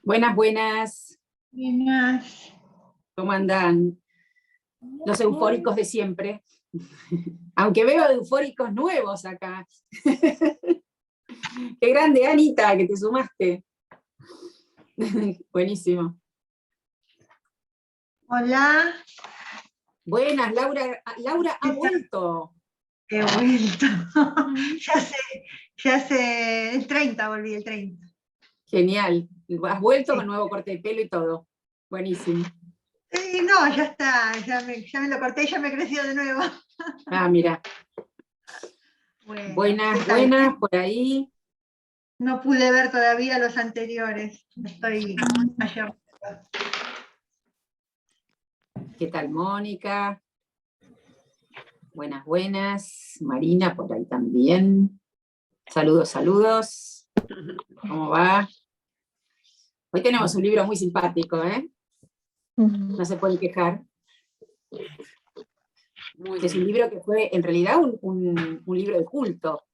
Buenas, buenas. Buenas. ¿Cómo andan? Los eufóricos de siempre. Aunque veo eufóricos nuevos acá. Qué grande, Anita, que te sumaste. Buenísimo. Hola. Buenas, Laura. Laura ha vuelto. He vuelto. ya sé, el 30 volví, el 30. Genial. Has vuelto Sí. con nuevo corte de pelo y todo. Buenísimo. No, ya está, ya me lo corté y ya me creció de nuevo. Ah, mira. Bueno, Buenas, ¿qué tal? buenas, por ahí. No pude ver todavía los anteriores. Estoy ayer. ¿Qué tal, Mónica? Buenas, buenas. Marina, por ahí también. Saludos, saludos. ¿Cómo va? Hoy tenemos un libro muy simpático, ¿eh? No se pueden quejar. Es un libro que fue, en realidad, un libro de culto,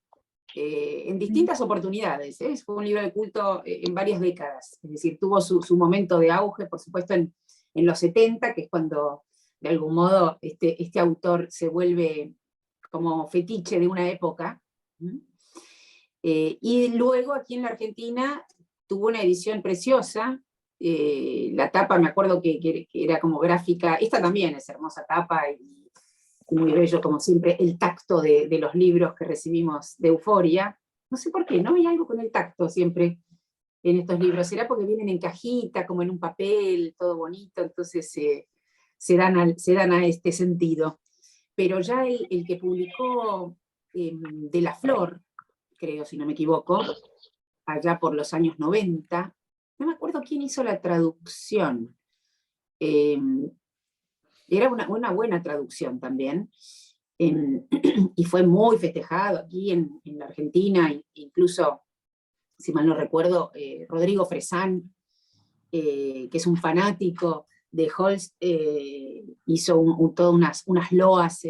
en distintas oportunidades, ¿eh? Fue un libro de culto en varias décadas. Es decir, tuvo su momento de auge, por supuesto, en los 70, que es cuando, de algún modo, este autor se vuelve como fetiche de una época. Y luego, aquí en la Argentina, tuvo una edición preciosa. La tapa, me acuerdo que era como gráfica. Esta también es hermosa tapa y muy bello, como siempre, el tacto de los libros que recibimos de Euforia. No sé por qué, no hay algo con el tacto siempre en estos libros. ¿Será porque vienen en cajita, como en un papel, todo bonito? Entonces se dan a este sentido. Pero ya el que publicó De la Flor, creo, si no me equivoco, allá por los años 90, no me acuerdo quién hizo la traducción. Era una buena traducción también, y fue muy festejado aquí en la Argentina, incluso, si mal no recuerdo, Rodrigo Fresán, que es un fanático de Holst, hizo todas unas loas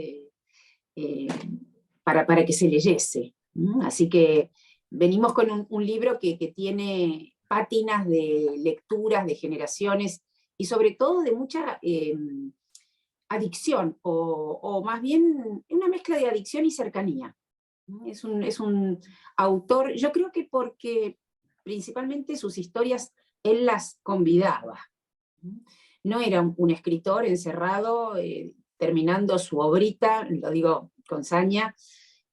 para que se leyese. Así que venimos con un libro que tiene pátinas de lecturas, de generaciones, y sobre todo de mucha adicción, o más bien una mezcla de adicción y cercanía. Es un autor, yo creo que porque principalmente sus historias él las convidaba. No era un escritor encerrado, terminando su obrita, lo digo con saña,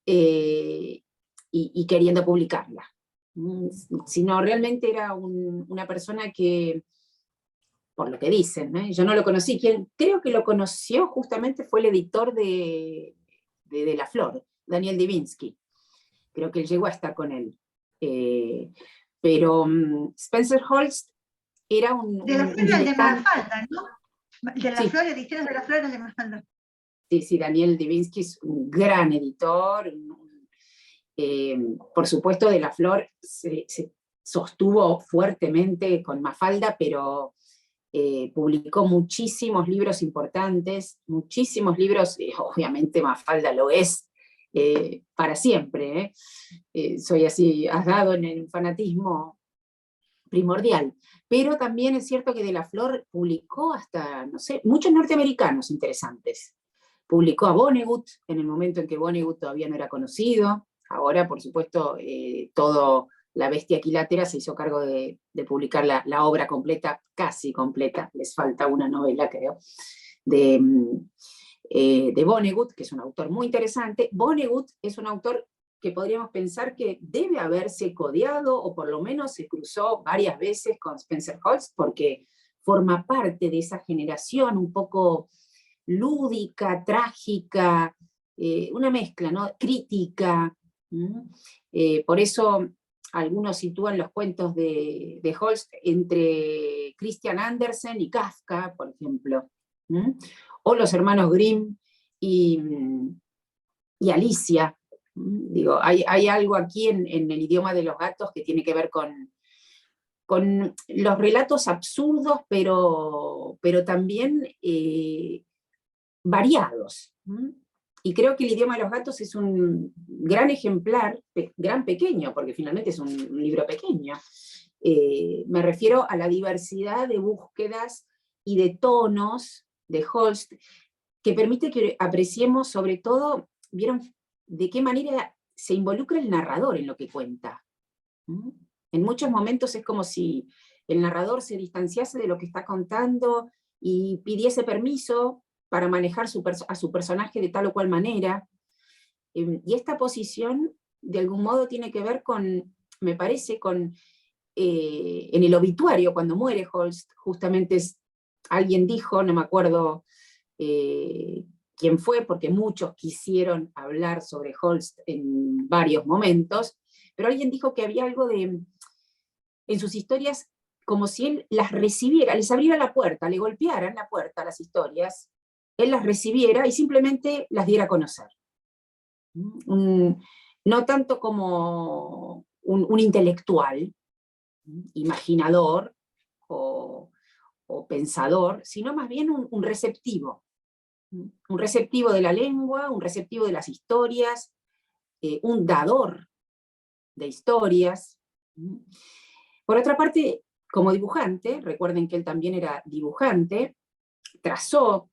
y queriendo publicarla. Sino realmente era una persona que, por lo que dicen, ¿eh? Yo no lo conocí, quien creo que lo conoció justamente fue el editor de La Flor, Daniel Divinsky. Creo que él llegó a estar con él. Pero Spencer Holst era De la Flor el de diletante. Mafalda, ¿no? De la Sí. Flor, ediciones de la Flor el de Mafalda. Sí, Daniel Divinsky es un gran editor. Por supuesto, de La Flor se sostuvo fuertemente con Mafalda, pero publicó muchísimos libros importantes, muchísimos libros, obviamente Mafalda lo es para siempre. Soy así, asgado en el fanatismo primordial. Pero también es cierto que de La Flor publicó hasta, no sé, muchos norteamericanos interesantes. Publicó a Vonnegut en el momento en que Vonnegut todavía no era conocido. Ahora, por supuesto, todo La Bestia Equilátera se hizo cargo de publicar la obra completa, casi completa, les falta una novela, creo, de Vonnegut, que es un autor muy interesante. Vonnegut es un autor que podríamos pensar que debe haberse codeado, o por lo menos se cruzó varias veces con Spencer Holst, porque forma parte de esa generación un poco lúdica, trágica, una mezcla, ¿no? Crítica. Por eso algunos sitúan los cuentos de Holst entre Christian Andersen y Kafka, por ejemplo, o los hermanos Grimm y Alicia. Digo, hay algo aquí en el idioma de los gatos que tiene que ver con los relatos absurdos, pero también variados. Y creo que El idioma de los gatos es un gran ejemplar, gran pequeño, porque finalmente es un libro pequeño. Me refiero a la diversidad de búsquedas y de tonos de Holst, que permite que apreciemos sobre todo, ¿vieron de qué manera se involucra el narrador en lo que cuenta? En muchos momentos es como si el narrador se distanciase de lo que está contando y pidiese permiso para manejar a su personaje de tal o cual manera. Y esta posición, de algún modo, tiene que ver con, me parece, con en el obituario, cuando muere Holst, justamente alguien dijo, no me acuerdo quién fue, porque muchos quisieron hablar sobre Holst en varios momentos, pero alguien dijo que había algo en sus historias, como si él las recibiera, les abriera la puerta, le golpearan la puerta a las historias, él las recibiera y simplemente las diera a conocer. No tanto como un intelectual, imaginador o pensador, sino más bien un receptivo. Un receptivo de la lengua, un receptivo de las historias, un dador de historias. Por otra parte, como dibujante, recuerden que él también era dibujante, trazó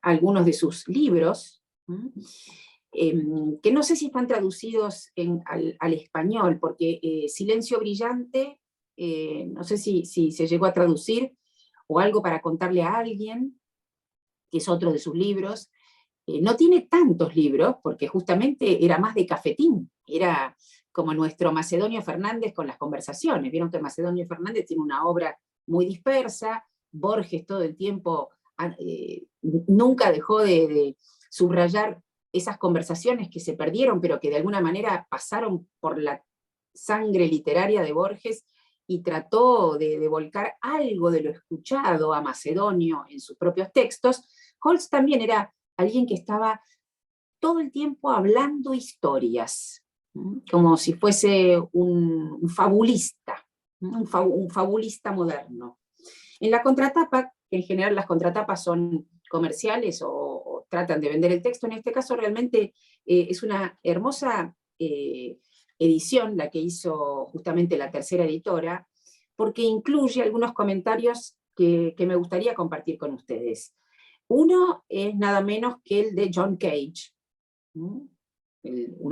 algunos de sus libros, que no sé si están traducidos al español, porque Silencio Brillante, no sé si se llegó a traducir, o Algo para contarle a alguien, que es otro de sus libros. No tiene tantos libros, porque justamente era más de cafetín, era como nuestro Macedonio Fernández con las conversaciones. Vieron que Macedonio Fernández tiene una obra muy dispersa, Borges todo el tiempo nunca dejó de subrayar esas conversaciones que se perdieron, pero que de alguna manera pasaron por la sangre literaria de Borges, y trató de volcar algo de lo escuchado a Macedonio en sus propios textos. Holst también era alguien que estaba todo el tiempo hablando historias, como si fuese un fabulista, un fabulista moderno. En la contratapa, que en general las contratapas son comerciales o tratan de vender el texto, en este caso realmente es una hermosa edición la que hizo justamente la tercera editora, porque incluye algunos comentarios que me gustaría compartir con ustedes. Uno es nada menos que el de John Cage, uno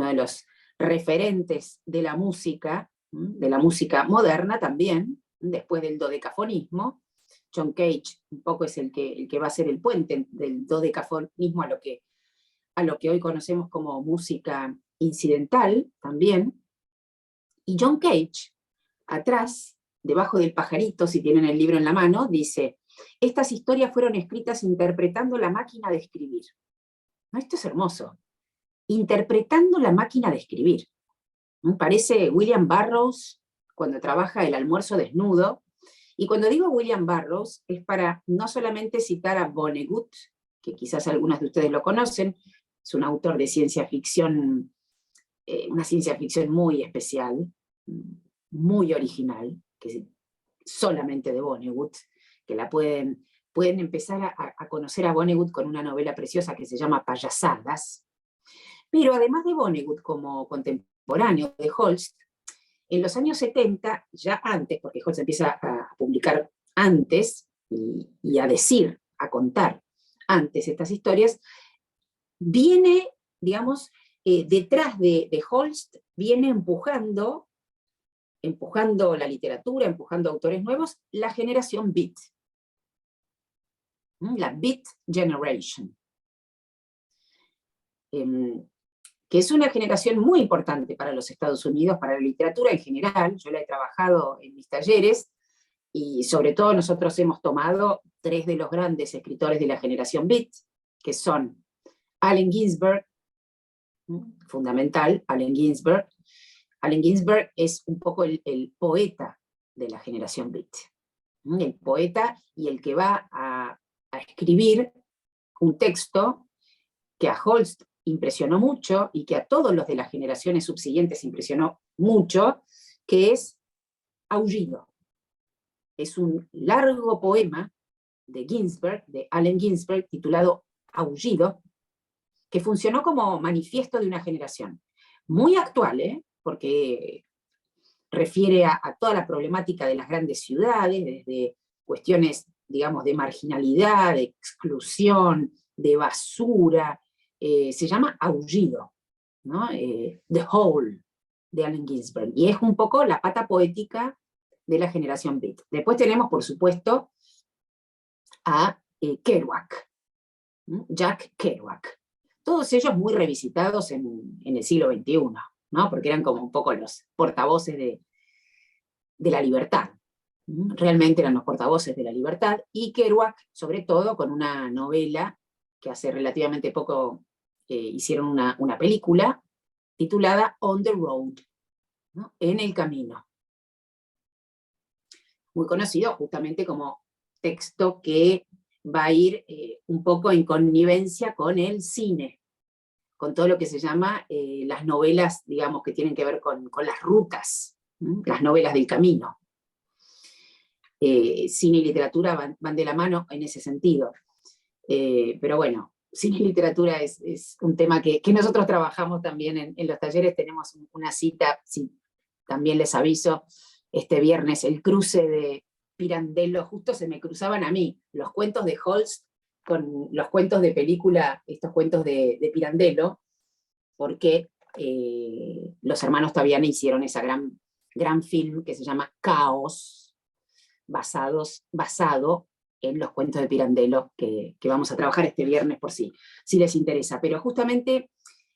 de los referentes de la música moderna también, después del dodecafonismo. John Cage un poco es el que va a ser el puente del dodecafonismo a lo que hoy conocemos como música incidental también. Y John Cage, atrás, debajo del pajarito, si tienen el libro en la mano, dice: estas historias fueron escritas interpretando la máquina de escribir. ¿No? Esto es hermoso. Interpretando la máquina de escribir. Parece William Burroughs cuando trabaja El almuerzo desnudo. Y cuando digo William Burroughs es para no solamente citar a Vonnegut, que quizás algunos de ustedes lo conocen, es un autor de ciencia ficción, una ciencia ficción muy especial, muy original, que es solamente de Vonnegut, que la pueden empezar a conocer a Vonnegut con una novela preciosa que se llama Payasadas. Pero además de Vonnegut como contemporáneo de Holst, en los años 70, ya antes, porque Holst empieza a publicar antes y a decir, a contar antes estas historias, viene, digamos, detrás de Holst, viene empujando la literatura, empujando autores nuevos, la generación Beat. La Beat Generation. Que es una generación muy importante para los Estados Unidos, para la literatura en general. Yo la he trabajado en mis talleres, y sobre todo nosotros hemos tomado 3 de los grandes escritores de la generación Beat, que son Allen Ginsberg, fundamental, Allen Ginsberg. Allen Ginsberg es un poco el poeta de la generación Beat. El poeta y el que va a escribir un texto que a Holst impresionó mucho y que a todos los de las generaciones subsiguientes impresionó mucho, que es Aullido. Es un largo poema de Ginsberg, de Allen Ginsberg, titulado Aullido, que funcionó como manifiesto de una generación. Muy actual, porque refiere a toda la problemática de las grandes ciudades, desde cuestiones, digamos, de marginalidad, de exclusión, de basura. Se llama Aullido, ¿no? The Howl, de Allen Ginsberg. Y es un poco la pata poética de la generación Beat. Después tenemos, por supuesto, a Kerouac, ¿no? Jack Kerouac. Todos ellos muy revisitados en el siglo XXI, ¿no? Porque eran como un poco los portavoces de la libertad. Realmente eran los portavoces de la libertad, y Kerouac, sobre todo, con una novela que hace relativamente poco hicieron una película titulada On the Road, ¿no? En el camino. Muy conocido justamente como texto que va a ir un poco en connivencia con el cine, con todo lo que se llama las novelas, digamos, que tienen que ver con las rutas, las novelas del camino. Cine y literatura van de la mano en ese sentido. Pero bueno, cine y literatura es un tema que nosotros trabajamos también en los talleres. Tenemos una cita, sí, también les aviso, este viernes, el cruce de Pirandello. Justo se me cruzaban a mí los cuentos de Holst con los cuentos de película, estos cuentos de Pirandello, porque los hermanos Taviani hicieron esa gran film que se llama Caos, basado en los cuentos de Pirandello, que vamos a trabajar este viernes por si les interesa. Pero justamente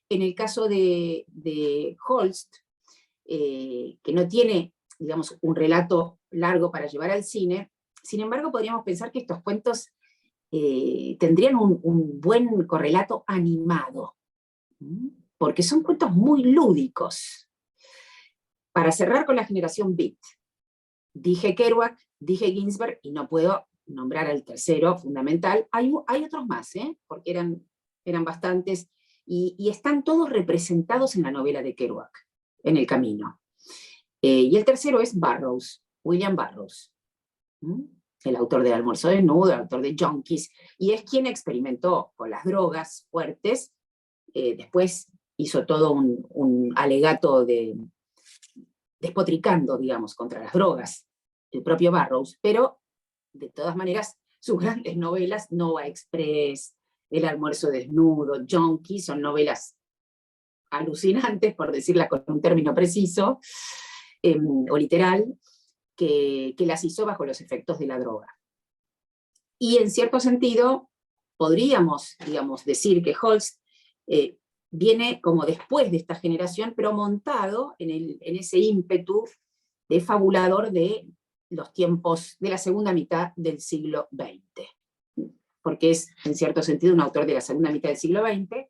en el caso de Holst, que no tiene, digamos, un relato largo para llevar al cine, sin embargo podríamos pensar que estos cuentos tendrían un buen correlato animado, porque son cuentos muy lúdicos. Para cerrar con la generación Beat, dije Kerouac, dije Ginsberg, y no puedo nombrar al tercero fundamental. Hay otros más, porque eran bastantes, y están todos representados en la novela de Kerouac, En el camino. Y el tercero es Burroughs, William Burroughs, el autor del Almuerzo desnudo, el autor de Junkies, y es quien experimentó con las drogas fuertes. Después hizo todo un alegato despotricando, digamos, contra las drogas, el propio Burroughs, pero de todas maneras sus grandes novelas, Nova Express, El Almuerzo desnudo, Junkies, son novelas alucinantes, por decirla con un término preciso, o literal, que las hizo bajo los efectos de la droga. Y en cierto sentido, podríamos, digamos, decir que Holst viene como después de esta generación, pero montado en ese ímpetu de fabulador de los tiempos de la segunda mitad del siglo XX, porque es, en cierto sentido, un autor de la segunda mitad del siglo XX,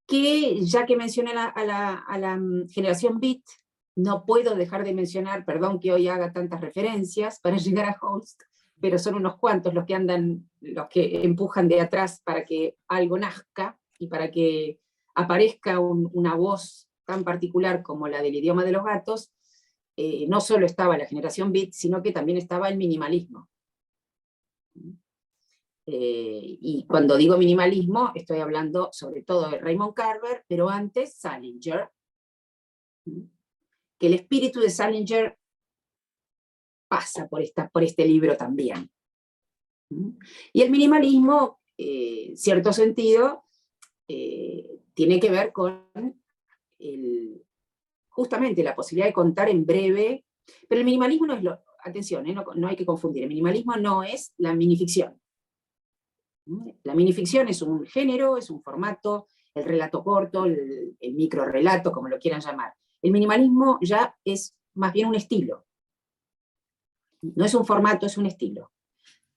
que, ya que mencioné a la generación Beat, no puedo dejar de mencionar, perdón que hoy haga tantas referencias para llegar a Holst, pero son unos cuantos los que empujan de atrás para que algo nazca, y para que aparezca una voz tan particular como la del Idioma de los gatos. No solo estaba la generación Beat, sino que también estaba el minimalismo. Y cuando digo minimalismo, estoy hablando sobre todo de Raymond Carver, pero antes Salinger, que el espíritu de Salinger pasa por este libro también. Y el minimalismo, en cierto sentido, tiene que ver con justamente la posibilidad de contar en breve, pero el minimalismo no es atención, no hay que confundir, el minimalismo no es la minificción. La minificción es un género, es un formato, el relato corto, el microrelato, como lo quieran llamar. El minimalismo ya es más bien un estilo. No es un formato, es un estilo.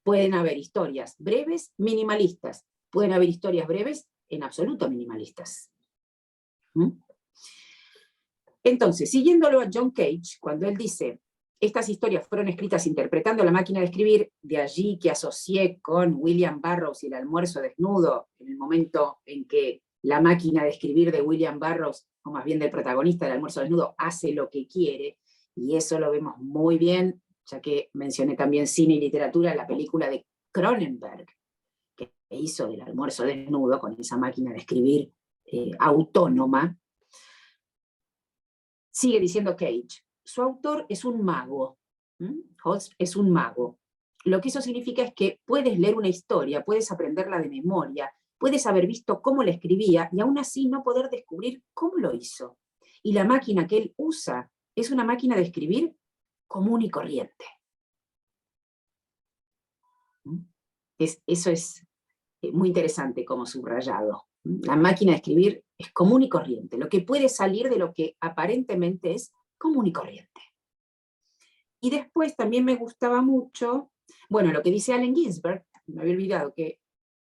Pueden haber historias breves, minimalistas. Pueden haber historias breves, en absoluto minimalistas. Entonces, siguiéndolo a John Cage, cuando él dice, estas historias fueron escritas interpretando la máquina de escribir, de allí que asocié con William Burroughs y El Almuerzo desnudo, en el momento en que la máquina de escribir de William Burroughs, o más bien del protagonista del Almuerzo desnudo, hace lo que quiere, y eso lo vemos muy bien, ya que mencioné también cine y literatura, la película de Cronenberg, que e hizo del almuerzo desnudo con esa máquina de escribir autónoma. Sigue diciendo Cage, su autor es un mago. Holst es un mago. Lo que eso significa es que puedes leer una historia, puedes aprenderla de memoria, puedes haber visto cómo la escribía y aún así no poder descubrir cómo lo hizo. Y la máquina que él usa es una máquina de escribir común y corriente. Eso es muy interesante como subrayado. La máquina de escribir es común y corriente, lo que puede salir de lo que aparentemente es común y corriente. Y después también me gustaba mucho, bueno, lo que dice Allen Ginsberg, me había olvidado que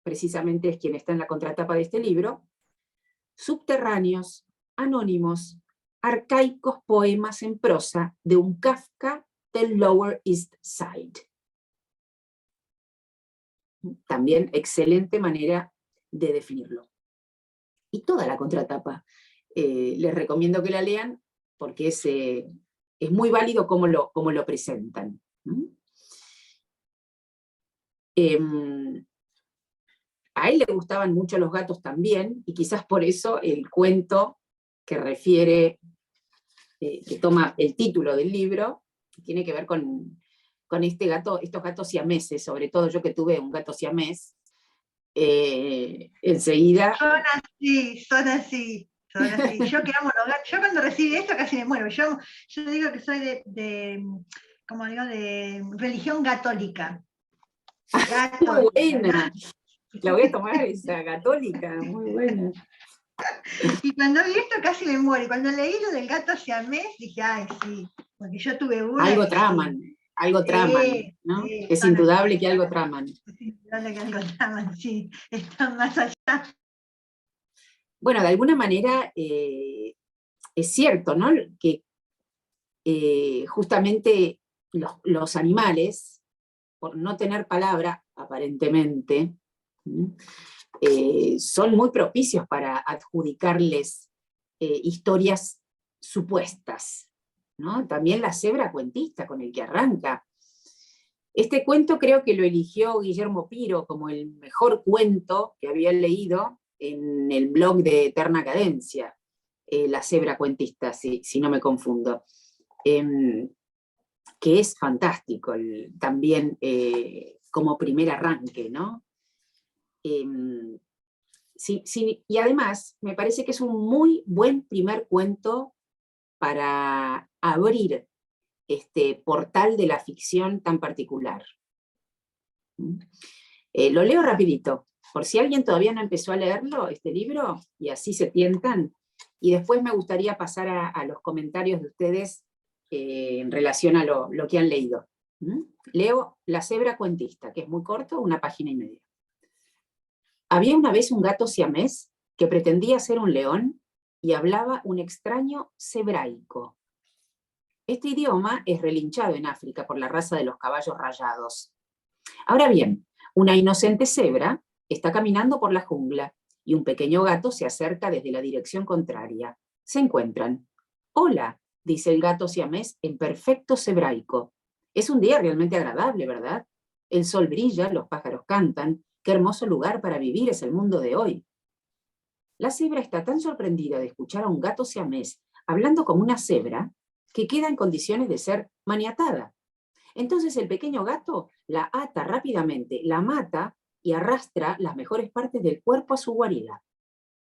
precisamente es quien está en la contratapa de este libro, subterráneos, anónimos, arcaicos poemas en prosa de un Kafka del Lower East Side. También excelente manera de definirlo. Y toda la contratapa, les recomiendo que la lean porque es muy válido cómo lo presentan. A él le gustaban mucho los gatos también, y quizás por eso el cuento que refiere, que toma el título del libro, tiene que ver con estos gatos siameses, sobre todo yo que tuve un gato siamés, enseguida... Son así. Yo que amo los gatos, yo cuando recibí esto casi me muero. Yo digo que soy como digo, de religión católica. Muy buena. La voy a tomar esa, católica, muy buena. Y cuando vi esto casi me muero. Y cuando leí lo del gato siamés, dije, ay, sí, porque yo tuve una. Algo traman, ¿no? Es indudable que algo traman. Es indudable que algo traman, sí, están más allá. Bueno, de alguna manera es cierto, ¿no? Que justamente los animales, por no tener palabra, aparentemente, son muy propicios para adjudicarles historias supuestas, ¿no? También la cebra cuentista con el que arranca. Este cuento creo que lo eligió Guillermo Piro como el mejor cuento que había leído en el blog de Eterna Cadencia, La cebra cuentista, si no me confundo. Que es fantástico también como primer arranque, ¿no? Sí, y además me parece que es un muy buen primer cuento para abrir este portal de la ficción tan particular. Lo leo rapidito, por si alguien todavía no empezó a leerlo, este libro, y así se tientan, y después me gustaría pasar a los comentarios de ustedes en relación a lo que han leído. Leo La cebra cuentista, que es muy corto, 1 página y media. Había una vez un gato siamés que pretendía ser un león y hablaba un extraño cebraico. Este idioma es relinchado en África por la raza de los caballos rayados. Ahora bien, una inocente cebra está caminando por la jungla y un pequeño gato se acerca desde la dirección contraria. Se encuentran. «Hola», dice el gato siamés en perfecto cebraico. «Es un día realmente agradable, ¿verdad? El sol brilla, los pájaros cantan. Qué hermoso lugar para vivir es el mundo de hoy». La cebra está tan sorprendida de escuchar a un gato siamés hablando como una cebra que queda en condiciones de ser maniatada. Entonces el pequeño gato la ata rápidamente, la mata y arrastra las mejores partes del cuerpo a su guarida.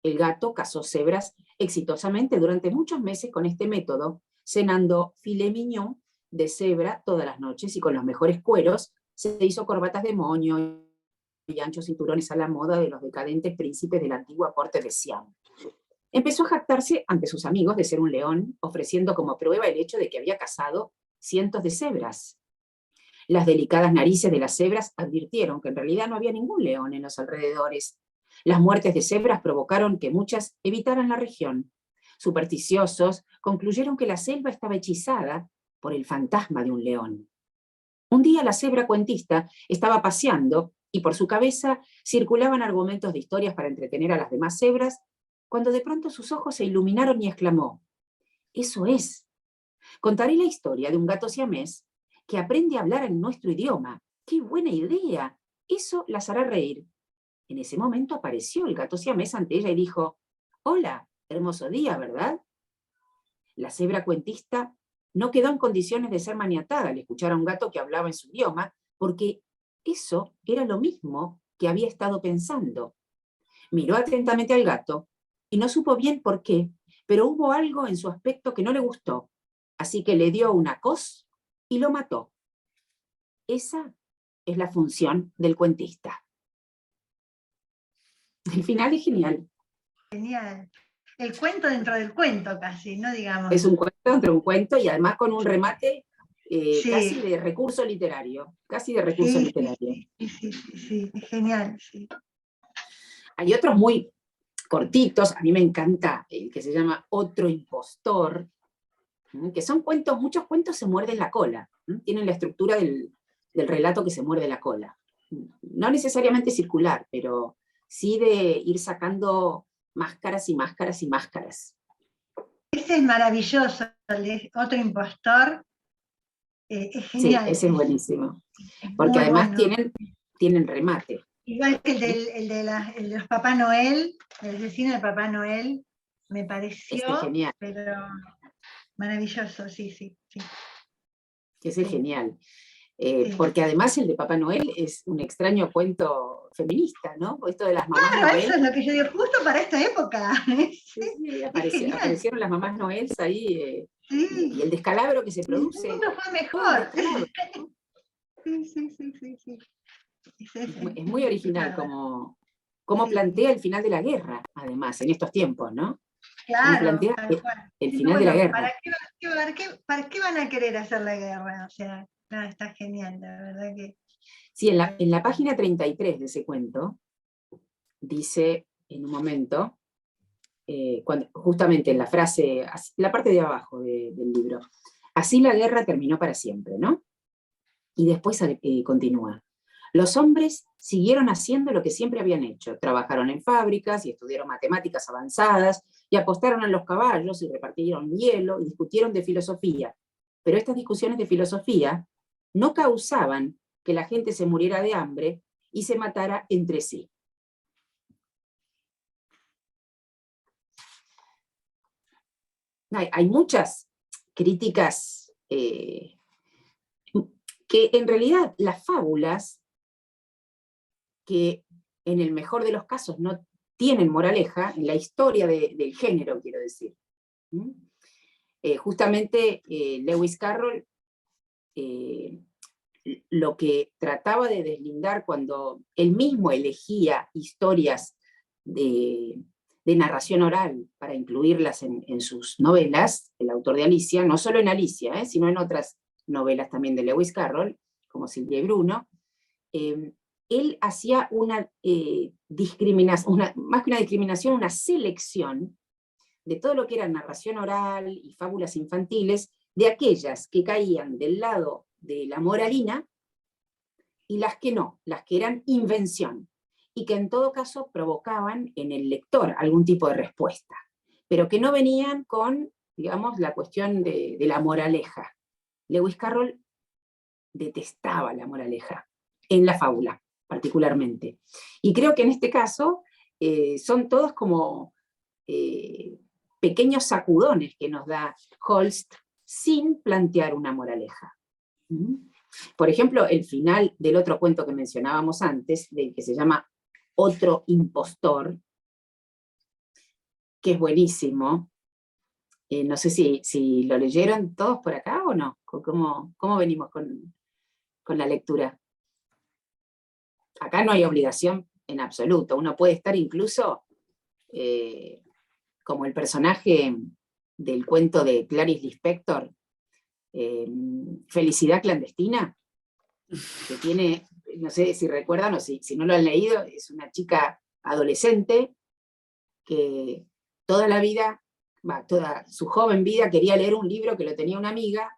El gato cazó cebras exitosamente durante muchos meses con este método, cenando filet mignon de cebra todas las noches y con los mejores cueros se hizo corbatas de moño y anchos cinturones a la moda de los decadentes príncipes de la antigua corte de Siam. Empezó a jactarse ante sus amigos de ser un león, ofreciendo como prueba el hecho de que había cazado cientos de cebras. Las delicadas narices de las cebras advirtieron que en realidad no había ningún león en los alrededores. Las muertes de cebras provocaron que muchas evitaran la región. Supersticiosos concluyeron que la selva estaba hechizada por el fantasma de un león. Un día la cebra cuentista estaba paseando y por su cabeza circulaban argumentos de historias para entretener a las demás cebras, cuando de pronto sus ojos se iluminaron y exclamó: «Eso es. Contaré la historia de un gato siamés que aprende a hablar en nuestro idioma. ¡Qué buena idea! Eso las hará reír». En ese momento apareció el gato siamés ante ella y dijo: «Hola, hermoso día, ¿verdad?». La cebra cuentista no quedó en condiciones de ser maniatada al escuchar a un gato que hablaba en su idioma, porque eso era lo mismo que había estado pensando. Miró atentamente al gato y no supo bien por qué, pero hubo algo en su aspecto que no le gustó, así que le dio una cos y lo mató. Esa es la función del cuentista. El final es genial. Genial. El cuento dentro del cuento casi, ¿no? Digamos. Es un cuento dentro de un cuento y además con un remate Sí. casi de recurso literario. Casi de recurso literario. Sí, es genial. Sí. Hay otros muy cortitos, a mí me encanta el que se llama Otro impostor, que son cuentos, muchos cuentos se muerden la cola, tienen la estructura del relato que se muerde la cola. No necesariamente circular, pero sí de ir sacando máscaras y máscaras y máscaras. Ese es maravilloso, el de Otro impostor, es genial. Sí, ese es buenísimo. Es Porque además bueno. tienen remate. Igual que el de los Papá Noel, el asesino de Papá Noel, me pareció, Este es genial. pero maravilloso, sí. Ese es genial. Sí. Porque además el de Papá Noel es un extraño cuento feminista, ¿no? Esto de las mamás Claro, Noel. eso es lo que yo digo, justo para esta época. Sí, Es genial. aparecieron las mamás Noel ahí, Sí. y el descalabro que se produce. El mundo fue Todo mejor. Sí. Es muy original como Sí. plantea el final de la guerra, además, en estos tiempos, ¿no? Como Claro, plantea tal cual. el Sí, final bueno, de la guerra. ¿para qué van a querer hacer la guerra? O sea, no, está genial, la verdad que. Sí, en la página 33 de ese cuento, dice en un momento, justamente en la frase, la parte de abajo del libro, así la guerra terminó para siempre, ¿no? Y después continúa. Los hombres siguieron haciendo lo que siempre habían hecho, trabajaron en fábricas y estudiaron matemáticas avanzadas y apostaron a los caballos y repartieron hielo y discutieron de filosofía. Pero estas discusiones de filosofía no causaban que la gente se muriera de hambre y se matara entre sí. Hay muchas críticas que en realidad las fábulas, que en el mejor de los casos no tienen moraleja, en la historia del género, quiero decir. Justamente Lewis Carroll lo que trataba de deslindar cuando él mismo elegía historias de narración oral para incluirlas en sus novelas, el autor de Alicia, no solo en Alicia, sino en otras novelas también de Lewis Carroll, como Silvia y Bruno, él hacía una discriminación, más que una discriminación, una selección de todo lo que era narración oral y fábulas infantiles, de aquellas que caían del lado de la moralina y las que no, las que eran invención, y que en todo caso provocaban en el lector algún tipo de respuesta, pero que no venían con, digamos, la cuestión de la moraleja. Lewis Carroll detestaba la moraleja, en la fábula particularmente. Y creo que en este caso son todos como pequeños sacudones que nos da Holst sin plantear una moraleja. Por ejemplo, el final del otro cuento que mencionábamos antes, del que se llama Otro impostor, que es buenísimo. No sé si lo leyeron todos por acá o no. ¿Cómo venimos con la lectura? Acá no hay obligación en absoluto. Uno puede estar incluso como el personaje del cuento de Clarice Lispector, Felicidad clandestina, que tiene, no sé si recuerdan o si no lo han leído, es una chica adolescente que toda la vida, toda su joven vida quería leer un libro que lo tenía una amiga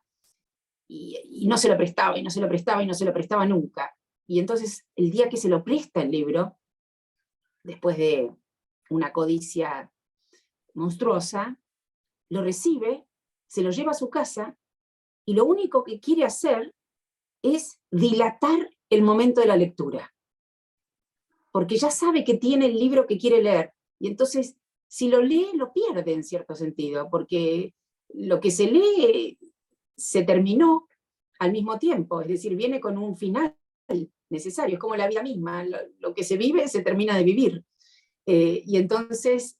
y no se lo prestaba, y no se lo prestaba, y no se lo prestaba nunca. Y entonces el día que se lo presta el libro, después de una codicia monstruosa, lo recibe, se lo lleva a su casa y lo único que quiere hacer es dilatar el momento de la lectura. porque ya sabe que tiene el libro que quiere leer. Y entonces, si lo lee, lo pierde en cierto sentido, porque lo que se lee se terminó al mismo tiempo, es decir, viene con un final necesario, es como la vida misma, lo que se vive se termina de vivir. Y entonces,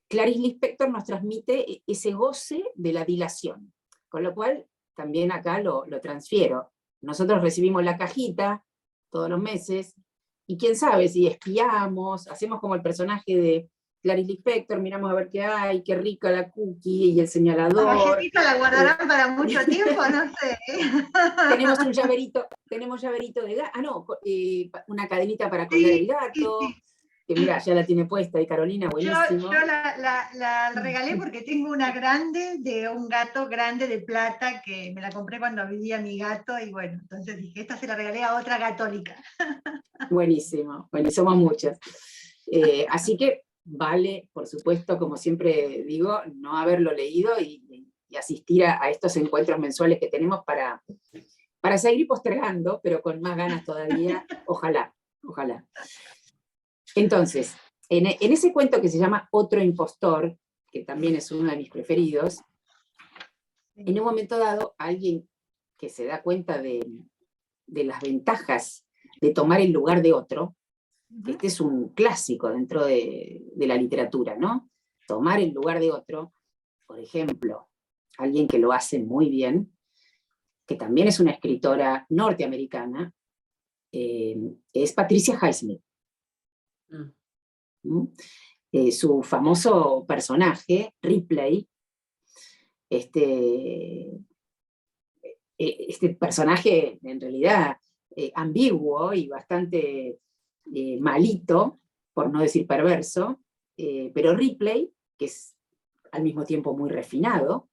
Clarice Lispector nos transmite ese goce de la dilación, con lo cual también acá lo transfiero. Nosotros recibimos la cajita todos los meses, y quién sabe si espiamos, hacemos como el personaje de Clarice Lispector, miramos a ver qué hay, qué rica la cookie y el La señalador. galletita la guardarán para mucho tiempo, no sé. Tenemos llaverito de gato, una cadenita para colgar Sí, el sí, gato, sí. que mira, ya la tiene puesta, y Carolina, Yo buenísimo. la regalé porque tengo una grande de un gato grande de plata que me la compré cuando vivía mi gato y bueno, entonces dije, esta se la regalé a otra gatólica. Buenísimo, bueno, y somos muchas. Así que vale, por supuesto, como siempre digo, no haberlo leído y asistir a estos encuentros mensuales que tenemos para seguir postergando, pero con más ganas todavía, ojalá, ojalá. Entonces, en ese cuento que se llama Otro impostor, que también es uno de mis preferidos, en un momento dado, alguien que se da cuenta de las ventajas de tomar el lugar de otro, este es un clásico dentro de la literatura, ¿no? Tomar el lugar de otro, por ejemplo, alguien que lo hace muy bien, que también es una escritora norteamericana, es Patricia Highsmith. Su famoso personaje, Ripley, este personaje en realidad ambiguo y bastante malito, por no decir perverso, pero Ripley, que es al mismo tiempo muy refinado,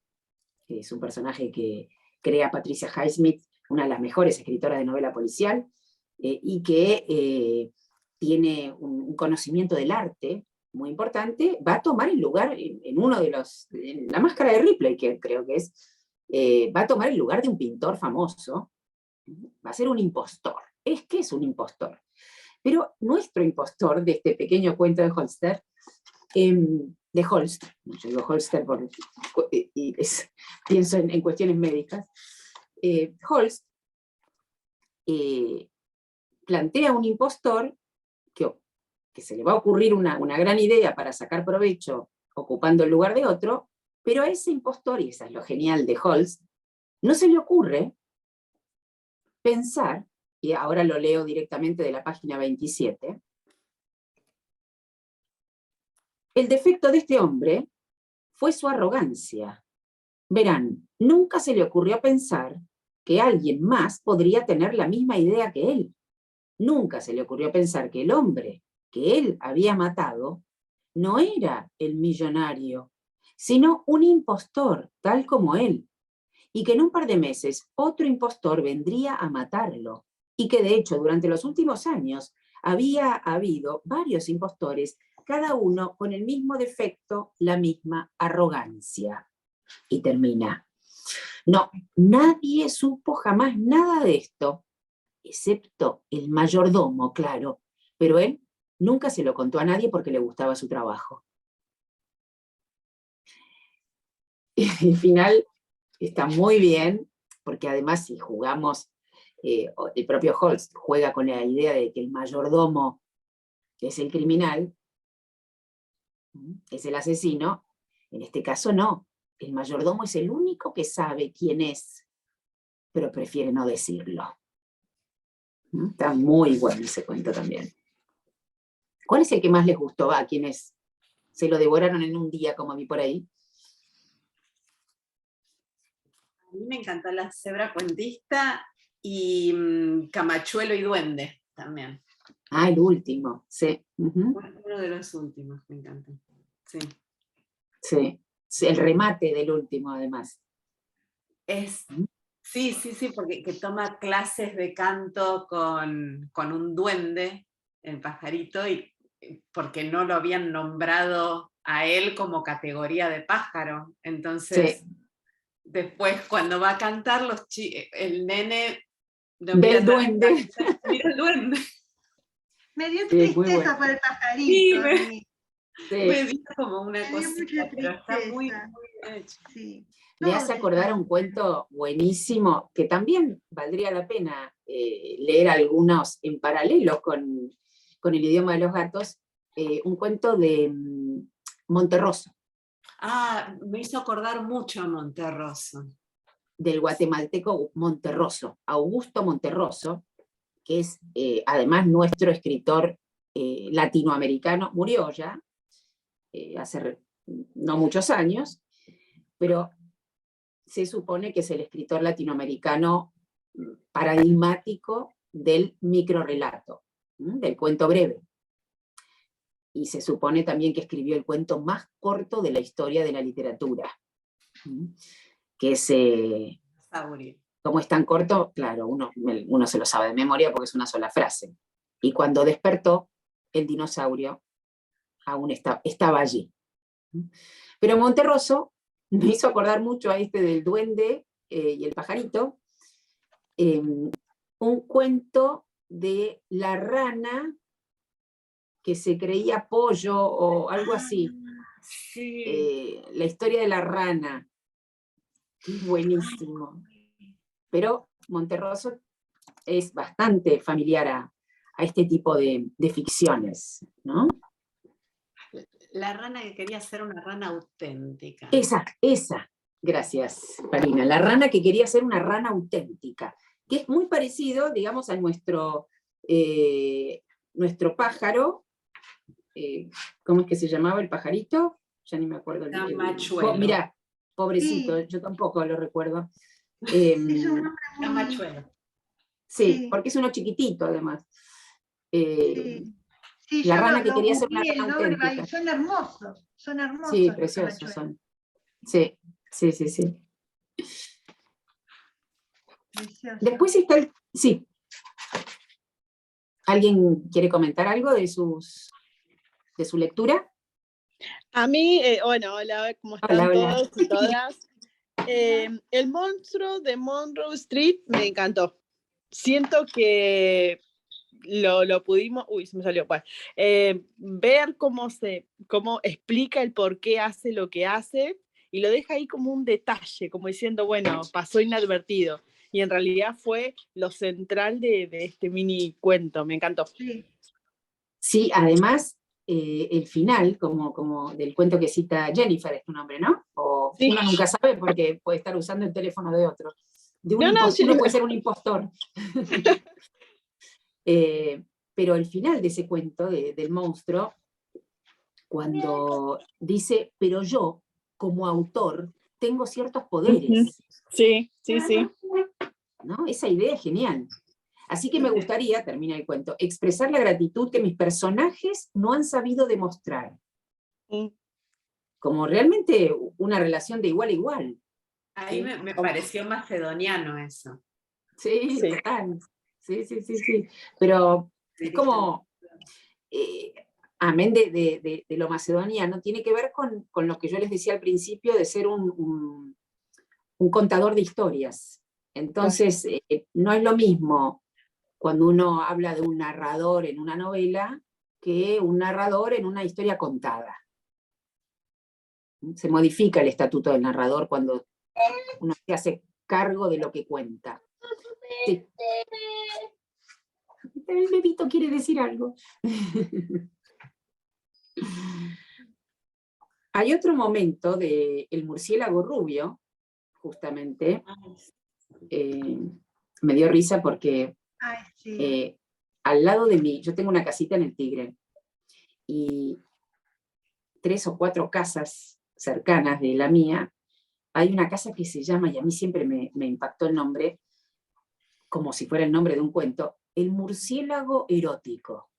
es un personaje que crea Patricia Highsmith, una de las mejores escritoras de novela policial, y que tiene un conocimiento del arte muy importante, va a tomar el lugar en uno de los, en La Máscara de Ripley, que creo que es, va a tomar el lugar de un pintor famoso, va a ser un impostor. Es que es un impostor. Pero nuestro impostor de este pequeño cuento de Holster, de Holst, yo digo Holster porque pienso en cuestiones médicas, Holst plantea un impostor que se le va a ocurrir una gran idea para sacar provecho ocupando el lugar de otro, pero a ese impostor, y eso es lo genial de Holst, no se le ocurre pensar, y ahora lo leo directamente de la página 27, el defecto de este hombre fue su arrogancia. Verán, nunca se le ocurrió pensar que alguien más podría tener la misma idea que él. Nunca se le ocurrió pensar que el hombre que él había matado no era el millonario, sino un impostor, tal como él, y que en un par de meses otro impostor vendría a matarlo, y que de hecho durante los últimos años había habido varios impostores, cada uno con el mismo defecto, la misma arrogancia. Y termina. No, nadie supo jamás nada de esto, excepto el mayordomo, claro, pero él nunca se lo contó a nadie porque le gustaba su trabajo. El final está muy bien, porque además si jugamos, el propio Holst juega con la idea de que el mayordomo es el criminal, es el asesino, en este caso no, el mayordomo es el único que sabe quién es, pero prefiere no decirlo. Está muy bueno ese cuento también. ¿Cuál es el que más les gustó a quienes se lo devoraron en un día como a mí por ahí? A mí me encantó La cebra cuentista y Camachuelo y Duende también. Ah, el último, sí. Uno de los últimos, me encanta. Sí. Sí. Sí, el remate del último, además. Sí, porque que toma clases de canto con un duende, el pajarito, y porque no lo habían nombrado a él como categoría de pájaro. Entonces, sí. Después cuando va a cantar, el nene Del duende. Mira el duende. Me dio Sí, muy tristeza bueno. por el pajarito. Sí, a mí. Me dio como una Me dio cosita, mucha pero está muy, tristeza. muy bien hecho. Sí. Me Todos hace acordar a están un cuento buenísimo, que también valdría la pena leer algunos en paralelo con el idioma de los gatos, un cuento de Monterroso, Ah, me hizo acordar mucho a Monterroso. del guatemalteco Monterroso, Augusto Monterroso, que es además nuestro escritor latinoamericano, murió ya hace no muchos años, pero se supone que es el escritor latinoamericano paradigmático del microrrelato, del cuento breve. Y se supone también que escribió el cuento más corto de la historia de la literatura, que es, como es tan corto, claro, uno se lo sabe de memoria porque es una sola frase. Y cuando despertó, el dinosaurio aún estaba allí. Pero Monterroso me hizo acordar mucho a este del duende y el pajarito, un cuento de la rana que se creía pollo o algo así. Sí. La historia de la rana, que es buenísimo. Pero Monterroso es bastante familiar a este tipo de ficciones, ¿no? La rana que quería ser una rana auténtica. Esa, gracias, Marina. La rana que quería ser una rana auténtica, que es muy parecido, digamos, a nuestro pájaro. ¿Cómo es que se llamaba el pajarito? Ya ni me acuerdo. Camachuelo. Mirá, pobrecito, Sí. Yo tampoco lo recuerdo. Es un nombre muy... Camachuelo. Sí, porque es uno chiquitito además. Sí. Sí, La yo rana que lo quería ser una googleé, rana el nombre, auténtica. son hermosos Sí, los preciosos camachuelos. son. Sí. Preciosos. Después está el... Sí. ¿Alguien quiere comentar algo de su lectura? A mí, bueno, hola, ¿cómo están Hola. todos y todas? El monstruo de Monroe Street me encantó. Siento que lo pudimos, uy, se me salió, bueno, ver cómo explica el por qué hace lo que hace y lo deja ahí como un detalle, como diciendo, bueno, pasó inadvertido. Y en realidad fue lo central de este mini cuento, me encantó. Sí, además, el final, como del cuento que cita Jennifer, es tu nombre, ¿no? O Sí. uno nunca sabe porque puede estar usando el teléfono de otro. Sí. Uno puede ser un impostor. Pero el final de ese cuento, del monstruo, cuando dice, pero yo, como autor, tengo ciertos poderes. Sí. ¿No? Esa idea es genial. Así que me gustaría, termina el cuento, expresar la gratitud que mis personajes no han sabido demostrar. Como realmente una relación de igual a igual. Ahí me pareció macedoniano eso. Sí, total. Sí. Pero es como, amén de lo macedoniano, tiene que ver con lo que yo les decía al principio de ser un contador de historias. Entonces, no es lo mismo cuando uno habla de un narrador en una novela que un narrador en una historia contada. Se modifica el estatuto del narrador cuando uno se hace cargo de lo que cuenta. Sí. El bebito quiere decir algo. Hay otro momento de El murciélago rubio, justamente, me dio risa porque al lado de mí, yo tengo una casita en el Tigre, y 3 o 4 casas cercanas de la mía, hay una casa que se llama, y a mí siempre me impactó el nombre, como si fuera el nombre de un cuento, El murciélago erótico.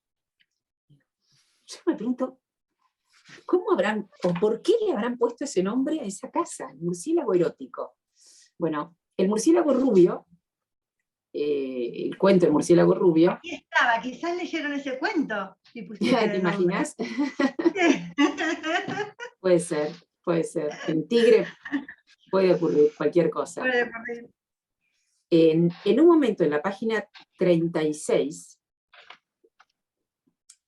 Yo me pregunto, ¿cómo habrán, o por qué le habrán puesto ese nombre a esa casa, el murciélago erótico? Bueno, el murciélago rubio, el cuento del murciélago rubio. Aquí estaba, quizás leyeron ese cuento. ¿Te imaginas? Puede ser. En Tigre puede ocurrir cualquier cosa. En un momento, en la página 36,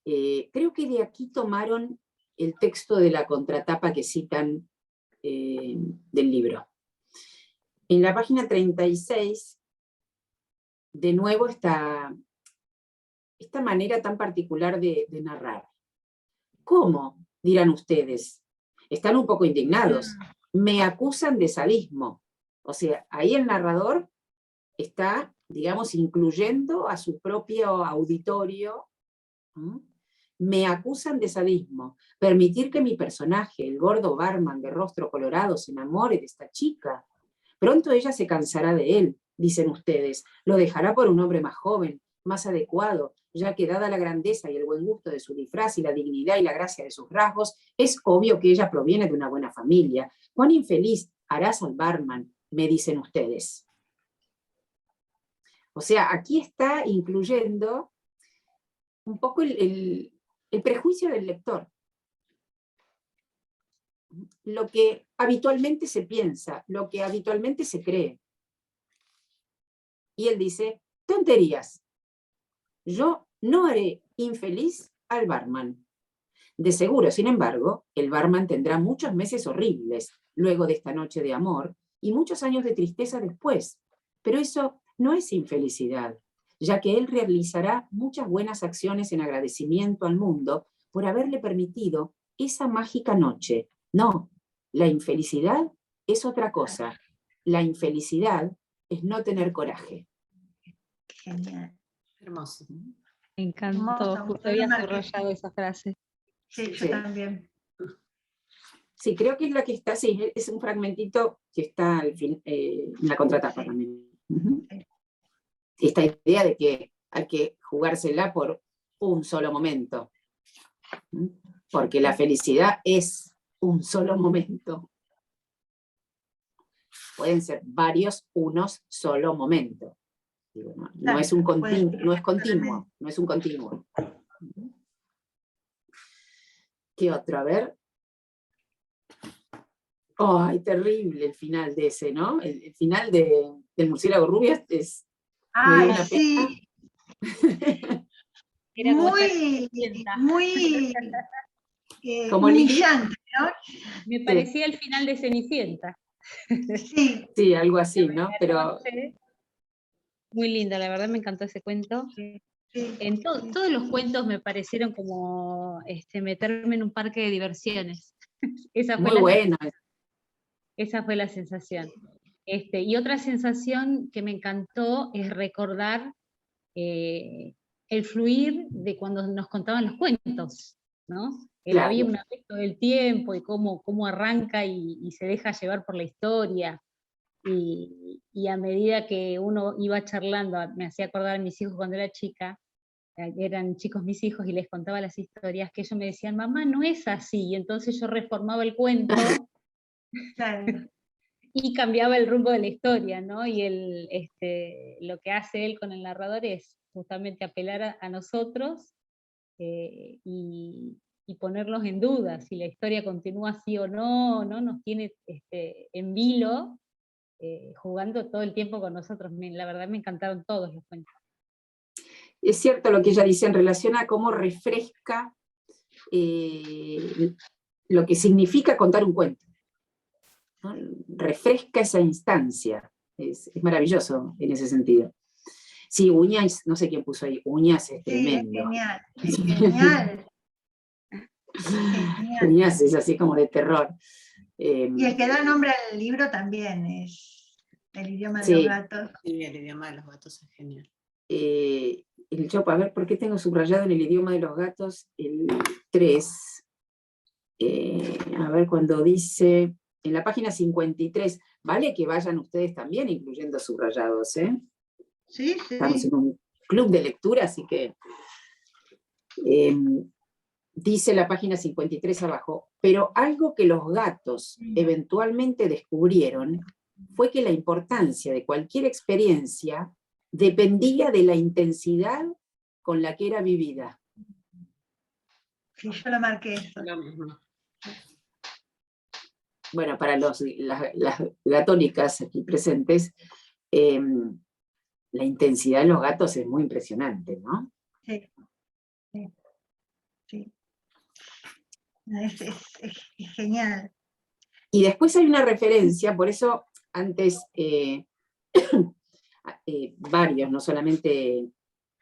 creo que de aquí tomaron el texto de la contratapa que citan del libro. En la página 36, de nuevo, esta manera tan particular de narrar. ¿Cómo? Dirán ustedes. Están un poco indignados. Me acusan de sadismo. O sea, ahí el narrador está, digamos, incluyendo a su propio auditorio. Me acusan de sadismo. Permitir que mi personaje, el gordo barman de rostro colorado, se enamore de esta chica. Pronto ella se cansará de él, dicen ustedes. Lo dejará por un hombre más joven, más adecuado, ya que dada la grandeza y el buen gusto de su disfraz y la dignidad y la gracia de sus rasgos, es obvio que ella proviene de una buena familia. ¿Cuán infeliz harás al barman?, me dicen ustedes. O sea, aquí está incluyendo un poco el prejuicio del lector. Lo que habitualmente se piensa, lo que habitualmente se cree. Y él dice, tonterías. Yo no haré infeliz al barman. De seguro, sin embargo, el barman tendrá muchos meses horribles luego de esta noche de amor y muchos años de tristeza después. Pero eso no es infelicidad, ya que él realizará muchas buenas acciones en agradecimiento al mundo por haberle permitido esa mágica noche. No, la infelicidad es otra cosa. La infelicidad es no tener coraje. Genial. Hermoso. Me encantó, Hermoso, justo había una subrayado esa frase. Sí, yo Sí. también. Sí, creo que es la que está, sí, es un fragmentito que está al fin, en la contratapa Sí. también. Ujú. Sí. Esta idea de que hay que jugársela por un solo momento. Porque la felicidad es un solo momento. Pueden ser varios unos solo momento. Digo, no es un continuo, no es continuo, no es un continuo. ¿Qué otro? A ver. ¡Ay, terrible el final de ese, ¿no? El final del Murciélago Rubio es... me dio Ay, una sí, Era como esta muy, Cenicienta. muy Como Lili. humillante, ¿no? Me parecía el final de Cenicienta. Sí, Sí, algo así, ¿no? Pero Muy linda, la verdad me encantó ese cuento. sí. En todos los cuentos me parecieron como meterme en un parque de diversiones. Esa fue muy bueno. esa fue la sensación. Y otra sensación que me encantó es recordar el fluir de cuando nos contaban los cuentos, ¿no? El Claro. había una vez todo el tiempo y cómo arranca y se deja llevar por la historia. Y a medida que uno iba charlando, me hacía acordar a mis hijos cuando era chica, eran chicos mis hijos, y les contaba las historias, que ellos me decían, mamá, no es así, y entonces yo reformaba el cuento Claro. y cambiaba el rumbo de la historia, ¿no? Y lo que hace él con el narrador es justamente apelar a nosotros y ponerlos en duda, si la historia continúa así o no, nos tiene en vilo, jugando todo el tiempo con nosotros. La verdad me encantaron todos los cuentos. Es cierto lo que ella dice en relación a cómo refresca lo que significa contar un cuento, ¿no? Refresca esa instancia. Es maravilloso en ese sentido. Sí, Uñas, no sé quién puso ahí, Uñas es tremendo. Sí, genial, genial. Genial. Uñas es así como de terror. Y el que da nombre al libro también es El idioma de los Sí. gatos. Sí, el idioma de los gatos es genial. El Chopo, a ver, ¿por qué tengo subrayado en el idioma de los gatos el 3? A ver, cuando dice, en la página 53, vale que vayan ustedes también incluyendo subrayados, ¿eh? Sí, Estamos sí. en un club de lectura, así que dice la página 53 abajo, pero algo que los gatos eventualmente descubrieron fue que la importancia de cualquier experiencia dependía de la intensidad con la que era vivida. Sí, yo lo marqué eso. Lo mismo. Bueno, para las gatólicas aquí presentes, la intensidad de los gatos es muy impresionante, ¿no? Sí, sí, sí. Es genial. Y después hay una referencia, por eso antes varios, no solamente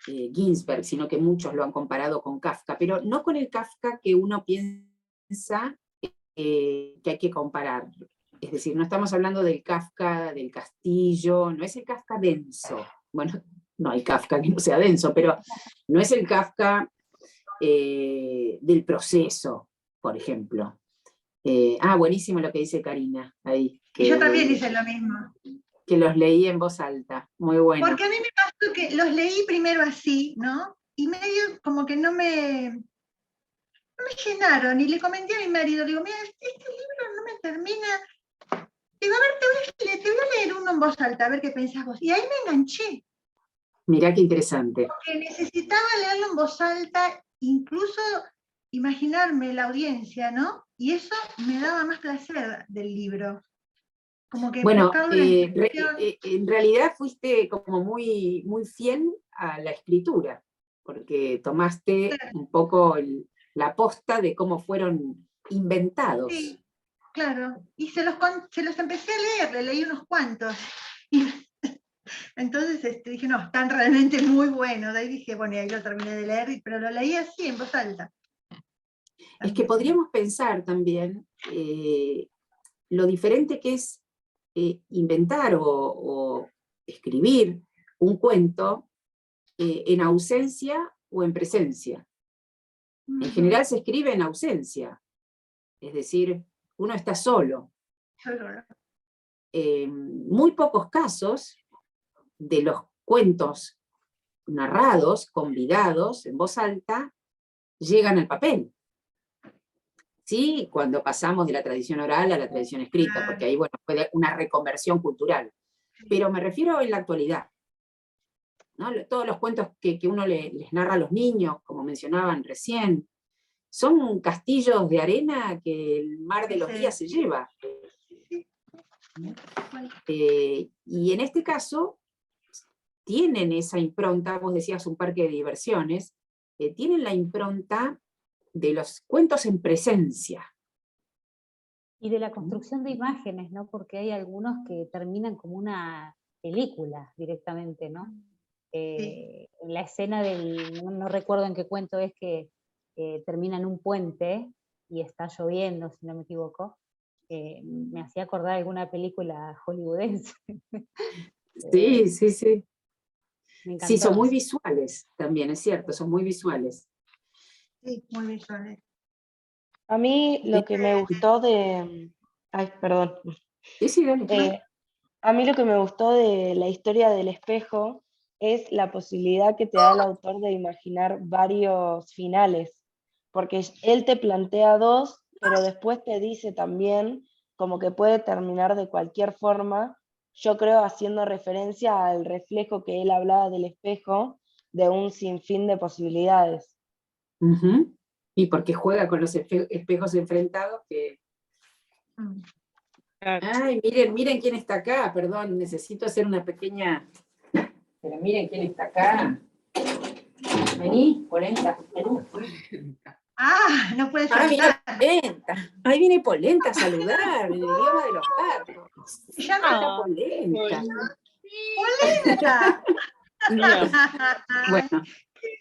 Ginsberg, sino que muchos lo han comparado con Kafka, pero no con el Kafka que uno piensa que hay que comparar. Es decir, no estamos hablando del Kafka del castillo, no es el Kafka denso. Bueno, no hay Kafka que no sea denso, pero no es el Kafka del proceso, por ejemplo. Buenísimo lo que dice Karina ahí. Y yo también hice lo mismo. Que los leí en voz alta, muy bueno. Porque a mí me pasó que los leí primero así, ¿no? Y medio como que no me llenaron, y le comenté a mi marido, digo, mira, este libro no me termina. Digo, a ver, te voy a leer uno en voz alta, a ver qué pensás vos. Y ahí me enganché. Mirá qué interesante. Porque necesitaba leerlo en voz alta, incluso imaginarme la audiencia, ¿no? Y eso me daba más placer del libro. Como que bueno, buscar una inspiración. en realidad fuiste como muy, muy fiel a la escritura, porque tomaste un poco la posta de cómo fueron inventados. Sí, claro. Y se los empecé a leer, le leí unos cuantos. Y entonces dije, no, están realmente muy buenos. De ahí dije, bueno, y ahí lo terminé de leer, pero lo leí así, en voz alta. Es que podríamos pensar también lo diferente que es inventar o escribir un cuento en ausencia o en presencia. En general se escribe en ausencia, es decir, uno está solo. Muy pocos casos de los cuentos narrados, convidados, en voz alta, llegan al papel. Sí, cuando pasamos de la tradición oral a la tradición escrita, porque ahí, bueno, fue una reconversión cultural. Pero me refiero en la actualidad, ¿no? Todos los cuentos que uno les narra a los niños, como mencionaban recién, son castillos de arena que el mar de los días se lleva. Y en este caso, tienen esa impronta, vos decías un parque de diversiones, tienen la impronta de los cuentos en presencia. Y de la construcción de imágenes, ¿no? Porque hay algunos que terminan como una película directamente, ¿no? En la escena no recuerdo en qué cuento es que termina en un puente y está lloviendo, si no me equivoco. Me hacía acordar alguna película hollywoodense. Sí, sí, sí. Me encantó. Sí, son muy visuales también, es cierto, son muy visuales. Sí, muy visuales. A mí lo que me gustó de... Ay, perdón. Sí, sí, dale. A mí lo que me gustó de la historia del espejo es la posibilidad que te da el autor de imaginar varios finales, porque él te plantea dos, pero después te dice también como que puede terminar de cualquier forma, yo creo haciendo referencia al reflejo que él hablaba del espejo, de un sinfín de posibilidades. Uh-huh. Y porque juega con los espejos enfrentados que... Ay, miren quién está acá, perdón, necesito hacer una pequeña... Pero miren quién está acá. Vení, Polenta, vení. No puede ser. Viene Polenta. Ahí viene Polenta a saludar, en el idioma de los gatos. Ya no está Polenta. ¡Polenta! Bueno,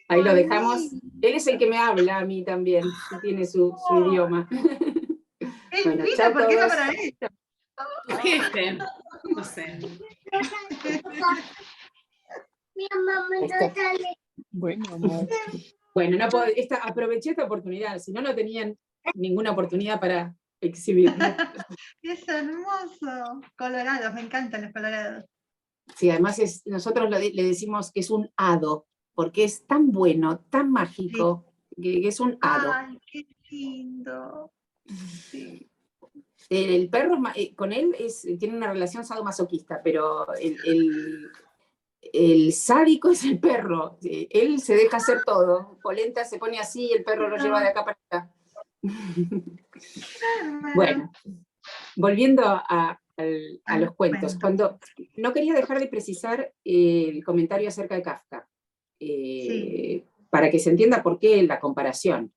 ahí lo dejamos. Él es el que me habla a mí también, tiene su idioma. Bueno, chao, ¿por qué no para esto? Tu jefe, no sé. Mi mamá me lo sale. Bueno, no puedo, aproveché esta oportunidad, si no, no tenían ninguna oportunidad para exhibirlo. Es hermoso. Colorados, me encantan los colorados. Sí, además nosotros le decimos que es un hado, porque es tan bueno, tan mágico, que es un hado. Ay, qué lindo. Sí. El perro, con él tiene una relación sadomasoquista, pero el sádico es el perro. Él se deja hacer todo. Polenta se pone así y el perro lo lleva de acá para acá. Bueno, volviendo a a los cuentos. No quería dejar de precisar el comentario acerca de Kafka, para que se entienda por qué la comparación.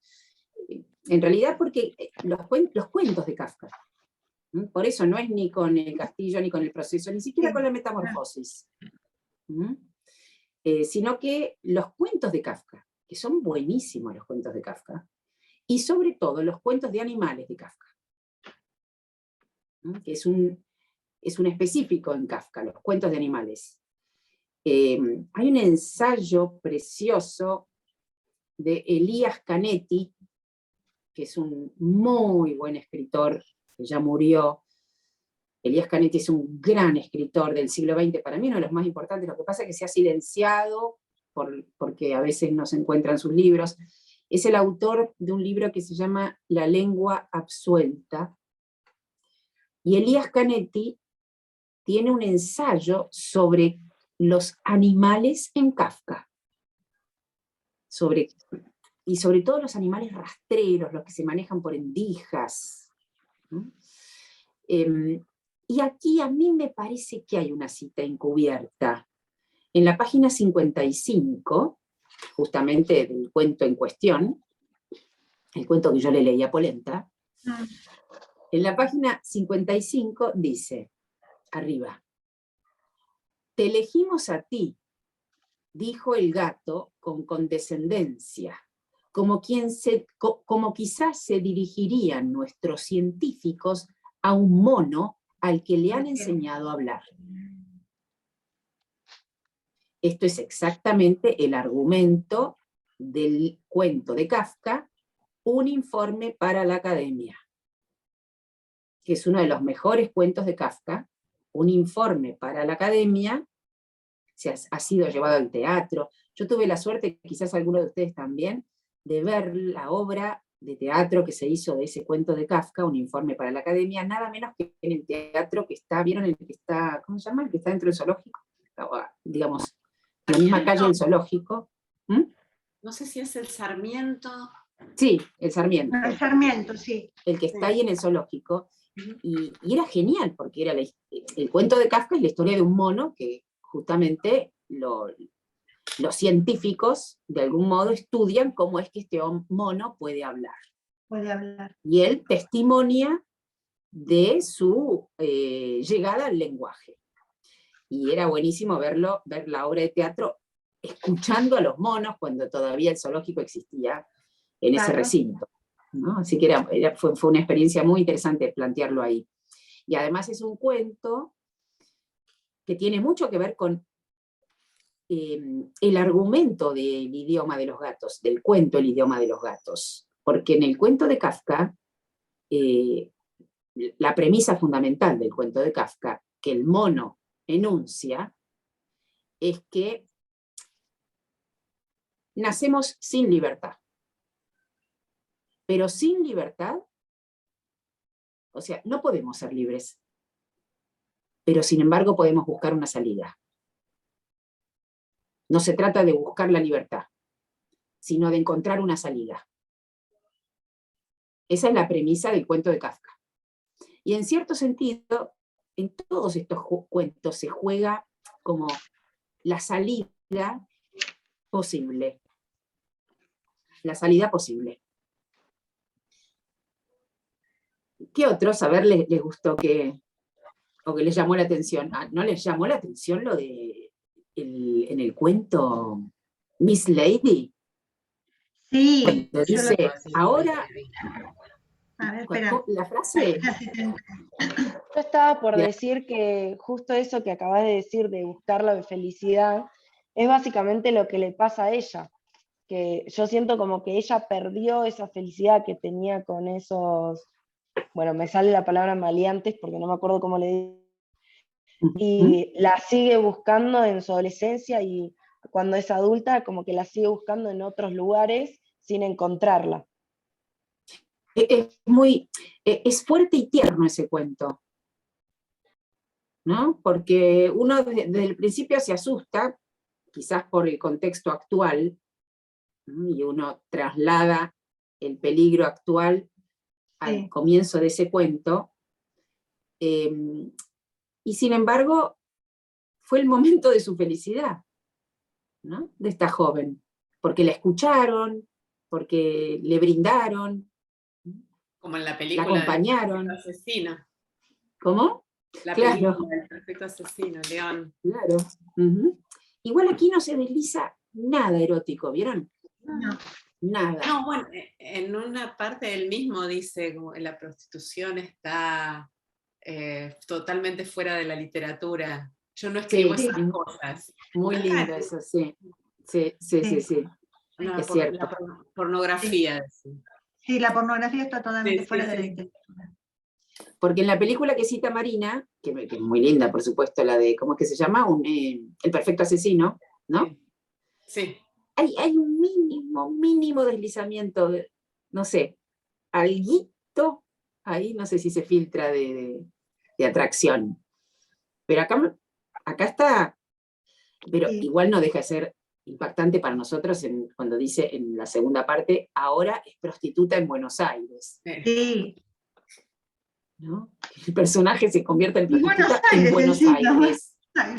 En realidad porque los cuentos de Kafka, por eso no es ni con el castillo, ni con el proceso, ni siquiera con la metamorfosis, sino que los cuentos de Kafka, que son buenísimos los cuentos de Kafka, y sobre todo los cuentos de animales de Kafka, que es un específico en Kafka, los cuentos de animales. Hay un ensayo precioso de Elías Canetti, que es un muy buen escritor, que ya murió. Elías Canetti es un gran escritor del siglo XX, para mí uno de los más importantes. Lo que pasa es que se ha silenciado porque a veces no se encuentran sus libros. Es el autor de un libro que se llama La lengua absuelta. Y Elías Canetti tiene un ensayo sobre los animales en Kafka. Y sobre todo los animales rastreros, los que se manejan por endijas. Y aquí a mí me parece que hay una cita encubierta. En la página 55, justamente del cuento en cuestión, el cuento que yo le leí a Polenta, en la página 55 dice, arriba, «Te elegimos a ti», dijo el gato con condescendencia, como quizás se dirigirían nuestros científicos a un mono al que le han enseñado a hablar. Esto es exactamente el argumento del cuento de Kafka, Un informe para la academia, que es uno de los mejores cuentos de Kafka. Un informe para la academia ha sido llevado al teatro. Yo tuve la suerte, quizás alguno de ustedes también, de ver la obra de teatro que se hizo de ese cuento de Kafka, Un informe para la academia, nada menos que en el teatro que está, ¿vieron el que está, ¿cómo se llama? El que está dentro del zoológico, digamos, en la misma calle del zoológico. No sé si es el Sarmiento. Sí, el Sarmiento. El Sarmiento, sí. El que está ahí en el zoológico. Y era genial, porque era el cuento de Kafka es la historia de un mono que justamente los científicos, de algún modo, estudian cómo es que este mono puede hablar. Puede hablar. Y él testimonia de su llegada al lenguaje. Y era buenísimo ver la obra de teatro escuchando a los monos cuando todavía el zoológico existía en ese recinto, ¿no? Así que fue una experiencia muy interesante plantearlo ahí. Y además es un cuento que tiene mucho que ver con el argumento del idioma de los gatos, del cuento El idioma de los gatos. Porque en el cuento de Kafka, la premisa fundamental del cuento de Kafka, que el mono enuncia, es que nacemos sin libertad. Pero sin libertad, o sea, no podemos ser libres. Pero sin embargo podemos buscar una salida. No se trata de buscar la libertad, sino de encontrar una salida. Esa es la premisa del cuento de Kafka. Y en cierto sentido, en todos estos cuentos se juega como la salida posible. La salida posible. ¿Qué otros, a ver, les gustó o que les llamó la atención? ¿No les llamó la atención lo de en el cuento Miss Lady? Sí. Cuando dice, ahora... A ver, espera. La frase... Yo estaba por decir que justo eso que acabas de decir de buscar la felicidad es básicamente lo que le pasa a ella, que yo siento como que ella perdió esa felicidad que tenía con esos, bueno, me sale la palabra maleantes porque no me acuerdo cómo le digo, y la sigue buscando en su adolescencia y cuando es adulta como que la sigue buscando en otros lugares sin encontrarla. Es fuerte y tierno ese cuento, ¿no? Porque uno desde el principio se asusta, quizás por el contexto actual, ¿no? Y uno traslada el peligro actual al comienzo de ese cuento, y sin embargo fue el momento de su felicidad, ¿no? De esta joven, porque la escucharon, porque le brindaron, Como en la la película acompañaron. del Asesino. ¿Cómo? La Claro. película del Perfecto Asesino, León. Claro. Ujú. Igual aquí no se desliza nada erótico, ¿vieron? No. Nada. No, bueno, en una parte él mismo dice como la prostitución está totalmente fuera de la literatura. Yo no escribo Sí, esas cosas. muy Acá lindo eso, sí. Sí, sí, sí, sí. No, Es cierto. la pornografía. Sí. Sí, la pornografía está totalmente Sí, fuera sí, de la sí. literatura. Porque en la película que cita Marina, que es muy linda, por supuesto, la de, ¿cómo es que se llama? El perfecto asesino, ¿no? Sí. Hay un mínimo deslizamiento, no sé, alguito ahí, no sé si se filtra de atracción. Pero acá está, pero Sí. igual no deja de ser impactante para nosotros cuando dice en la segunda parte, ahora es prostituta en Buenos Aires, Sí. ¿no? El personaje se convierte en Y Buenos prostituta en Aires Buenos encima. Aires. Ay,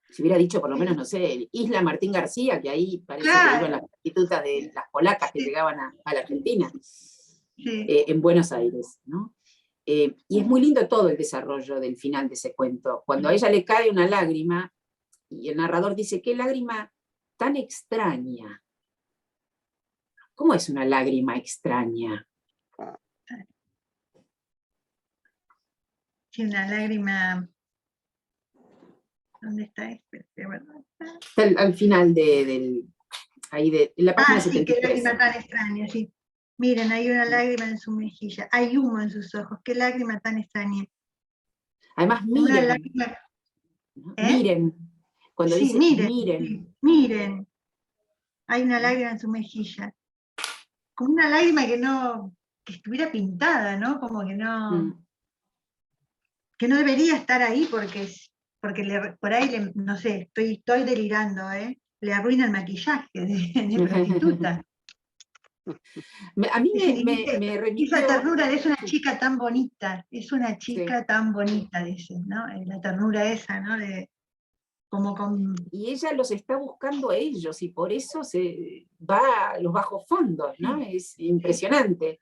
Si hubiera dicho por lo menos, sí. no sé, Isla Martín García, que ahí parece que Claro. iban las prostitutas de las polacas que llegaban a la Argentina, Sí. en Buenos Aires, ¿no? Y es muy lindo todo el desarrollo del final de ese cuento. Cuando a ella le cae una lágrima, y el narrador dice, qué lágrima tan extraña. ¿Cómo es una lágrima extraña? Sí, una lágrima. ¿Dónde está? Está al final en la página Sí, qué 73. lágrima tan extraña, sí. Miren, hay una lágrima en su mejilla, hay humo en sus ojos, qué lágrima tan extraña. Además, Una miren, lágrima, ¿no? ¿eh? Miren, cuando Sí, dice miren, miren. sí, miren, hay una lágrima en su mejilla. Como una lágrima que estuviera pintada, ¿no? Como que no debería estar ahí porque por ahí, no sé, estoy delirando, ¿eh? Le arruina el maquillaje de prostituta. A mí Dice, me esa remitió. ternura es una chica tan bonita, es una chica Sí. tan bonita, dice, ¿no? La ternura esa, ¿no? Como con... Y ella los está buscando a ellos y por eso se va a los bajos fondos, ¿no? Sí. Es impresionante.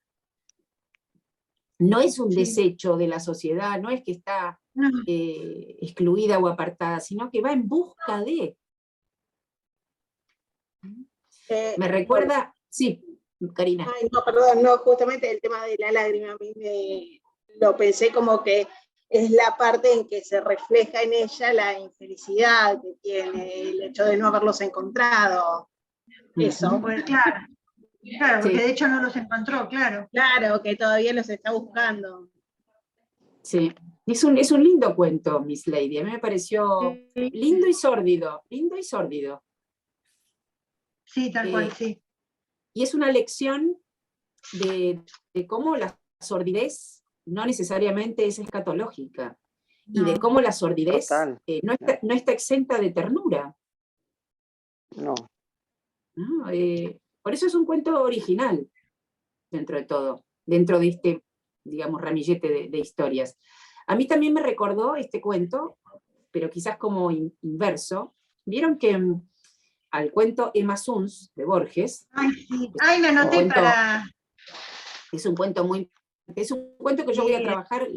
No es un Sí. desecho de la sociedad, no es que está No, excluida o apartada, sino que va en busca de. Me recuerda, sí, Karina. Ay, no, perdón, no, justamente el tema de la lágrima, a mí lo pensé como que es la parte en que se refleja en ella la infelicidad que tiene, el hecho de no haberlos encontrado. Eso. pues claro, porque Sí. de hecho no los encontró, claro. Claro, que todavía los está buscando. Sí, es un lindo cuento, Miss Lady. A mí me pareció lindo y sórdido, lindo y sórdido. Sí, tal cual, sí. Y es una lección de cómo la sordidez no necesariamente es escatológica, y de No. cómo la sordidez Total. no está exenta de ternura, No. ¿no? Por eso es un cuento original, dentro de todo, dentro de este, digamos, ramillete de historias. A mí también me recordó este cuento, pero quizás como inverso. Vieron que al cuento Emma Suns de Borges, Ay, sí. Ay, me anoté cuento, para... es un cuento que yo voy a Sí. trabajar,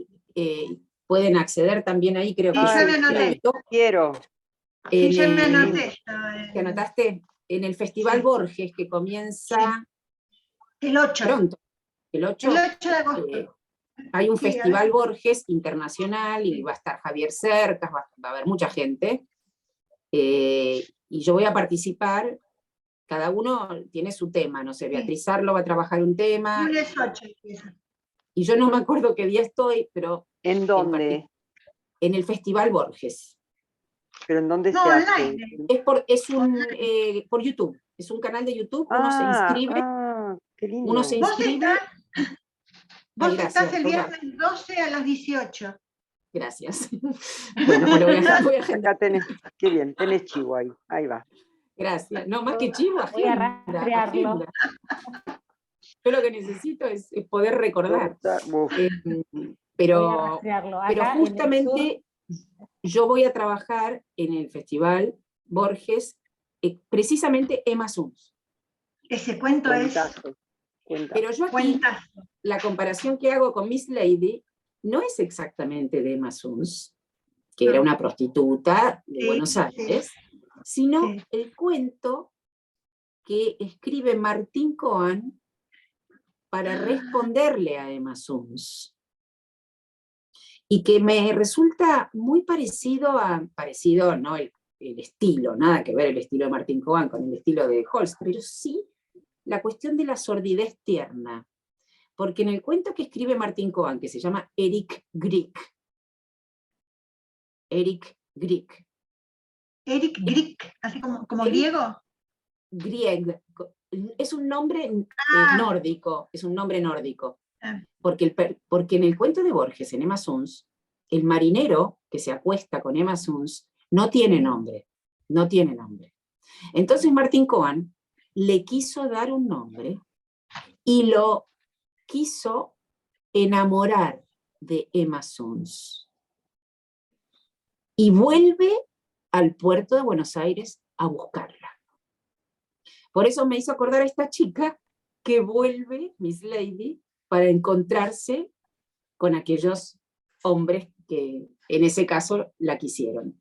pueden acceder también ahí, creo que Sí, ya ya me anoté. Quiero. Sí, ya me en, anoté. ¿te anotaste? En el Festival Sí. Borges, que comienza El 8. pronto, el 8, El 8 de agosto. hay un Sí, Festival Borges internacional y va a estar Javier Cercas, va a haber mucha gente, y yo voy a participar. Cada uno tiene su tema, no sé, Beatriz Arlo va a trabajar un tema, Lunes 8 empieza. y yo no me acuerdo qué día estoy, pero ¿En dónde? en el Festival Borges. ¿Pero en dónde No, se hace? online. Por YouTube, es un canal de YouTube, uno se inscribe, Qué lindo. uno se inscribe. Vos Ay, estás gracias, el Lola. viernes 12 a las 18. Gracias. Bueno, pues lo voy a agendar. Acá tenés, qué bien, tenés chivo ahí, ahí va. Gracias. No, más que chivo, Voy a agenda, rastrearlo. agenda. Yo lo que necesito es poder recordar. Uf, Pero, rastrearlo. pero Acá en el sur, justamente yo voy a trabajar en el Festival Borges, precisamente Emma Suns. Ese cuento es Cuentazo, cuentazo. Pero yo aquí, cuentazo. la comparación que hago con Miss Lady no es exactamente de Emma Suns, que era No. una prostituta de Sí, Buenos sí. Aires, sino Sí. el cuento que escribe Martín Cohen para responderle a Emma Suns. Y que me resulta muy parecido, no el estilo, nada que ver el estilo de Martín Cohen con el estilo de Holst, pero sí la cuestión de la sordidez tierna. Porque en el cuento que escribe Martín Cohen, que se llama Eric Grieg, Eric Grieg, así como Eric griego. Grieg, es un nombre nórdico, es un nombre nórdico. Ah. Porque en el cuento de Borges, en Emma Suns, el marinero que se acuesta con Emma Suns no tiene nombre, no tiene nombre. Entonces Martín Cohen le quiso dar un nombre y lo quiso enamorar de Emma Suns. Y vuelve al puerto de Buenos Aires a buscarla. Por eso me hizo acordar a esta chica que vuelve, Miss Lady, para encontrarse con aquellos hombres que en ese caso la quisieron.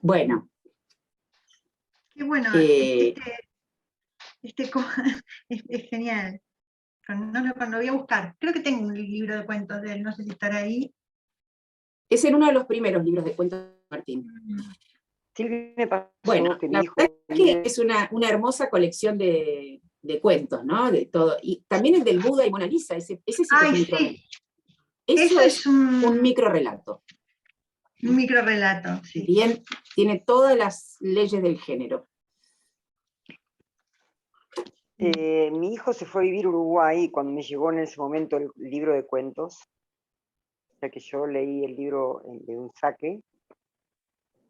Bueno. Qué bueno, es genial. Cuando voy a buscar, creo que tengo un libro de cuentos de él, no sé si estará ahí. Es en uno de los primeros libros de cuentos de Martín. Silvia, me pasó Bueno, que mi la hijo... verdad es que es una hermosa colección de cuentos, ¿no? De todo. Y también el del Buda y Mona Lisa, ese sí que es un microrelato. Eso es un microrelato. Un microrelato, sí. Bien, tiene todas las leyes del género. Mi hijo se fue a vivir a Uruguay cuando me llegó en ese momento el libro de cuentos, o sea que yo leí el libro de un saque,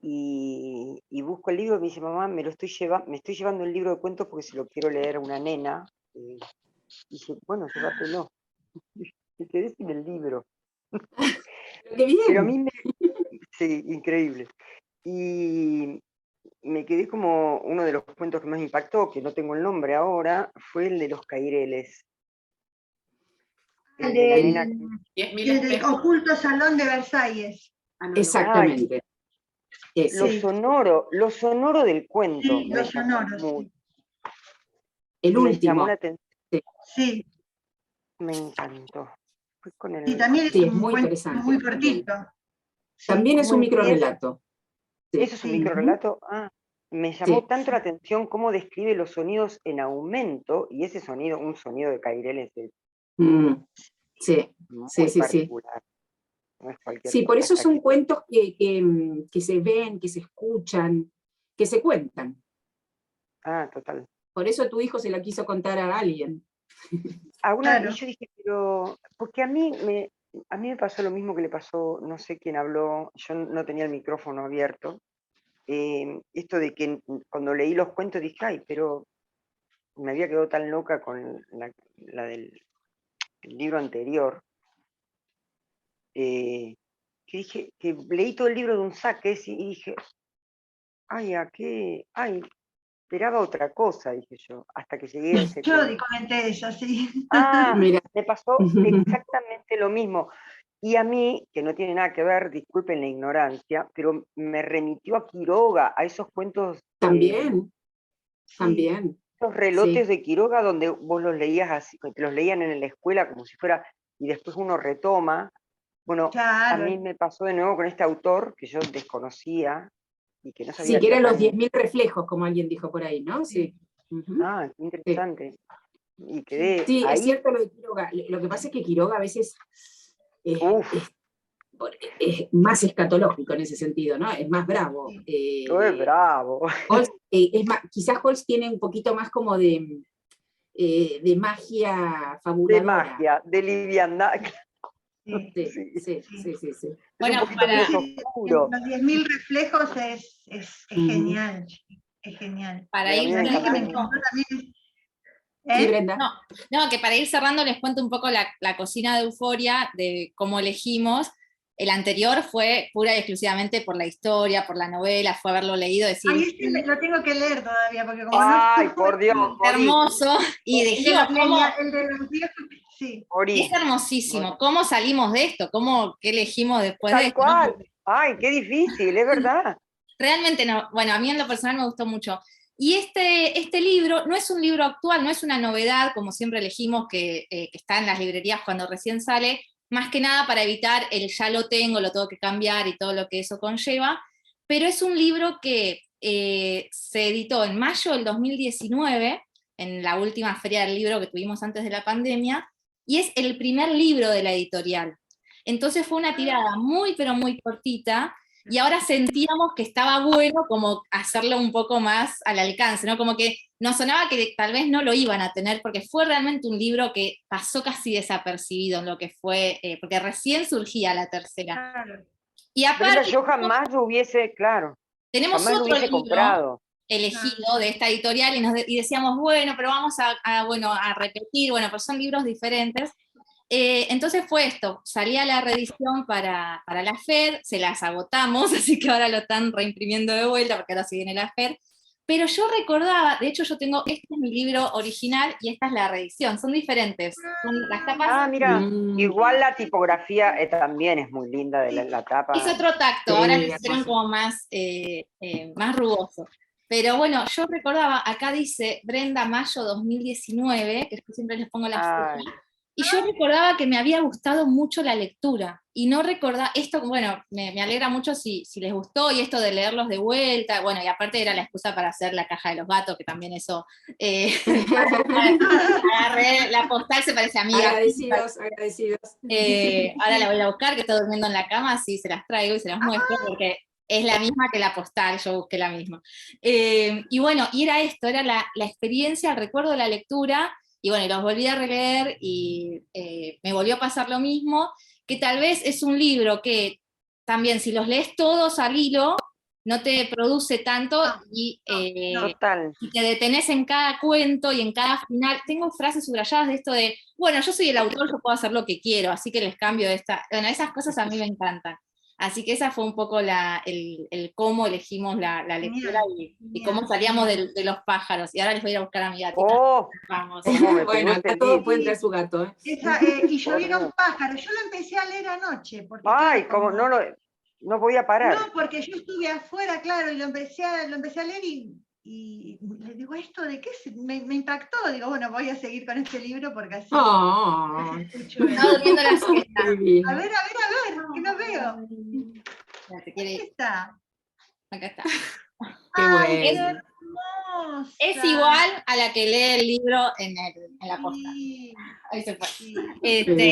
y busco el libro y me dice, mamá, me estoy llevando el libro de cuentos porque se lo quiero leer a una nena. Y dije, bueno, llévatelo. Me quedé sin el libro. ¡Qué bien! Pero a mí sí, increíble. Y me quedé como uno de los cuentos que más me impactó, que no tengo el nombre ahora, fue el de los Caireles. El de la nena. El del oculto salón de Versalles. Exactamente. Lo sonoro del cuento. Sí, lo sonoro, sí. El me último. llamó la atención. Sí. Me encantó. Fue con el... Y también es Sí, es un muy cuento interesante. muy cortito. También es un microrelato. Sí. ¿Eso es un microrelato? Ah, me llamó tanto la atención cómo describe los sonidos en aumento, y ese sonido, un sonido de Caireles es muy particular. No es cualquier Sí, por cosa. eso son cuentos que se ven, que se escuchan, que se cuentan. Ah, total. Por eso tu hijo se la quiso contar a alguien. Y yo dije, pero, porque a mí me pasó lo mismo que le pasó, no sé quién habló, yo no tenía el micrófono abierto, esto de que cuando leí los cuentos dije, ay, pero me había quedado tan loca con la del libro anterior, que dije, que leí todo el libro de un saque y dije, ay, esperaba otra cosa, dije yo, hasta que llegué a ese Yo cuento. comenté eso, sí. Ah, me pasó exactamente lo mismo. Y a mí, que no tiene nada que ver, disculpen la ignorancia, pero me remitió a Quiroga, a esos cuentos. También. Esos relotes de Quiroga donde vos los leías así, los leían en la escuela como si fuera, y después uno retoma. Bueno, a mí me pasó de nuevo con este autor que yo desconocía y que no sabía. Sí, que eran los 10.000 reflejos, como alguien dijo por ahí, ¿no? Sí. Ah, qué interesante. Y quedé sí, ahí. es cierto lo de Quiroga. Lo que pasa es que Quiroga a veces es más escatológico en ese sentido, ¿no? Es más bravo. Es bravo. Holst, quizás Holst tiene un poquito más como de magia fabuladora. De magia, de liviandad. Sí. Bueno, para los 10.000 reflejos es genial. Es genial. Para ir Sí, Brenda. No, que para ir cerrando les cuento un poco la cocina de Euforia, de cómo elegimos. El anterior fue pura y exclusivamente por la historia, por la novela, fue haberlo leído, decir... Ay, este lo tengo que leer todavía, porque como Ay, no... por Dios, hermoso, y dijimos cómo... El de los viejos, sí. Es hermosísimo, ¿cómo salimos de esto? ¿Qué elegimos después de Tal esto? cual. Ay, qué difícil, es verdad. Realmente no, bueno, a mí en lo personal me gustó mucho. Y este libro no es un libro actual, no es una novedad, como siempre elegimos, que está en las librerías cuando recién sale, más que nada para evitar el ya lo tengo que cambiar y todo lo que eso conlleva, pero es un libro que se editó en mayo del 2019, en la última feria del libro que tuvimos antes de la pandemia, y es el primer libro de la editorial. Entonces fue una tirada muy, pero muy cortita, y ahora sentíamos que estaba bueno como hacerlo un poco más al alcance, ¿no? Como que nos sonaba que tal vez no lo iban a tener, porque fue realmente un libro que pasó casi desapercibido en lo que fue, porque recién surgía la tercera. Claro. Y aparte, Brenda, yo jamás lo hubiese, claro, tenemos jamás lo otro hubiese libro comprado. elegido de esta editorial y decíamos, bueno, pero vamos a repetir, bueno, pues son libros diferentes. Entonces fue esto, salía la reedición para la FED, se las agotamos, así que ahora lo están reimprimiendo de vuelta, porque ahora sí viene la FED, pero yo recordaba, de hecho yo tengo, este es mi libro original y esta es la reedición, son diferentes, son las tapas... Ah, mira, igual la tipografía también es muy linda de la tapa. Es otro tacto, ahora lo hicieron como más rugoso. Pero bueno, yo recordaba, acá dice Brenda Mayo 2019, que yo siempre les pongo la fecha, y yo recordaba que me había gustado mucho la lectura, y no recordaba, esto, bueno, me alegra mucho si les gustó, y esto de leerlos de vuelta, bueno, y aparte era la excusa para hacer la caja de los gatos, que también eso, agarré la postal, se parece a mí. Agradecidos. Ahora la voy a buscar, que está durmiendo en la cama, así se las traigo y se las muestro, porque es la misma que la postal, yo busqué la misma. Y bueno, y era esto, era la experiencia, el recuerdo de la lectura, y bueno, y los volví a releer y me volvió a pasar lo mismo, que tal vez es un libro que también si los lees todos al hilo, no te produce tanto y te detenés en cada cuento y en cada final. Tengo frases subrayadas de esto de, bueno, yo soy el autor, yo puedo hacer lo que quiero, así que les cambio esta. Bueno, esas cosas a mí me encantan. Así que esa fue un poco el cómo elegimos la lectura y cómo salíamos de los pájaros. Y ahora les voy a ir a buscar a mi gatita. Vamos. Bueno, acá todo puede entrar su gato. Y llovieron pájaros. Yo lo empecé a leer anoche. Porque ay, como no voy a parar. No, porque yo estuve afuera, claro, y lo empecé a leer y le digo, ¿esto de qué? Me impactó. Digo, bueno, voy a seguir con este libro porque así. Está durmiendo la siesta. A ver, que no veo. ¿Dónde está? Acá está. Ay, qué bueno. Es igual a la que lee el libro en la posta. Ahí se fue.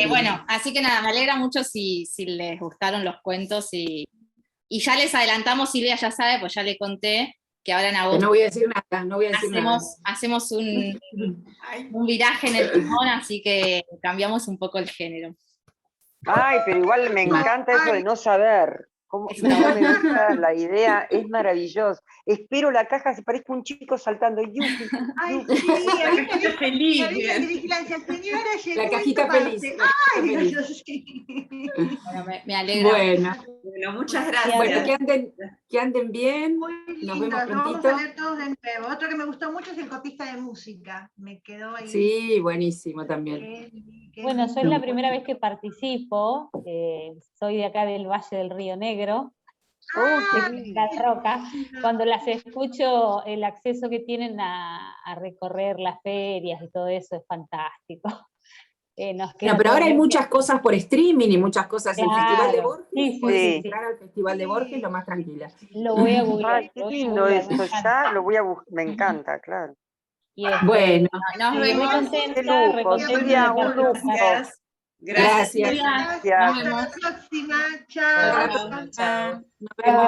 Bueno, así que nada, me alegra mucho si les gustaron los cuentos y ya les adelantamos, Silvia ya sabe, pues ya le conté que ahora en agosto no voy a decir nada, hacemos un viraje en el timón, así que cambiamos un poco el género. Ay, pero igual me encanta eso de no saber. No me gusta la idea, es maravilloso. Espero la caja, se parezca un chico saltando. Ay, sí, a mí me dice feliz. La señora llegó. La cajita feliz. Ay, feliz. Bueno, me alegro. Bueno, muchas gracias. Bueno, que anden bien. Muy lindo, nos vemos prontito. Vamos a leer todos de nuevo. Otro que me gustó mucho es el copista de música. Me quedó ahí. Sí, buenísimo también. Bueno, yo es la primera vez que participo, soy de acá del Valle del Río Negro, de La Roca. Cuando las escucho, el acceso que tienen a recorrer las ferias y todo eso es fantástico. Pero ahora hay muchas cosas por streaming y muchas cosas. Claro. El Festival de Borges, sí, puedes entrar al Festival de Borges lo más tranquila. Lo voy a googlear. Ay, qué lindo esto, ya lo voy a buscar, me encanta, claro. Bueno, nos vemos. Muy contenta, Silvia, un lujo. Gracias. Hasta la próxima. Chao. Nos vemos.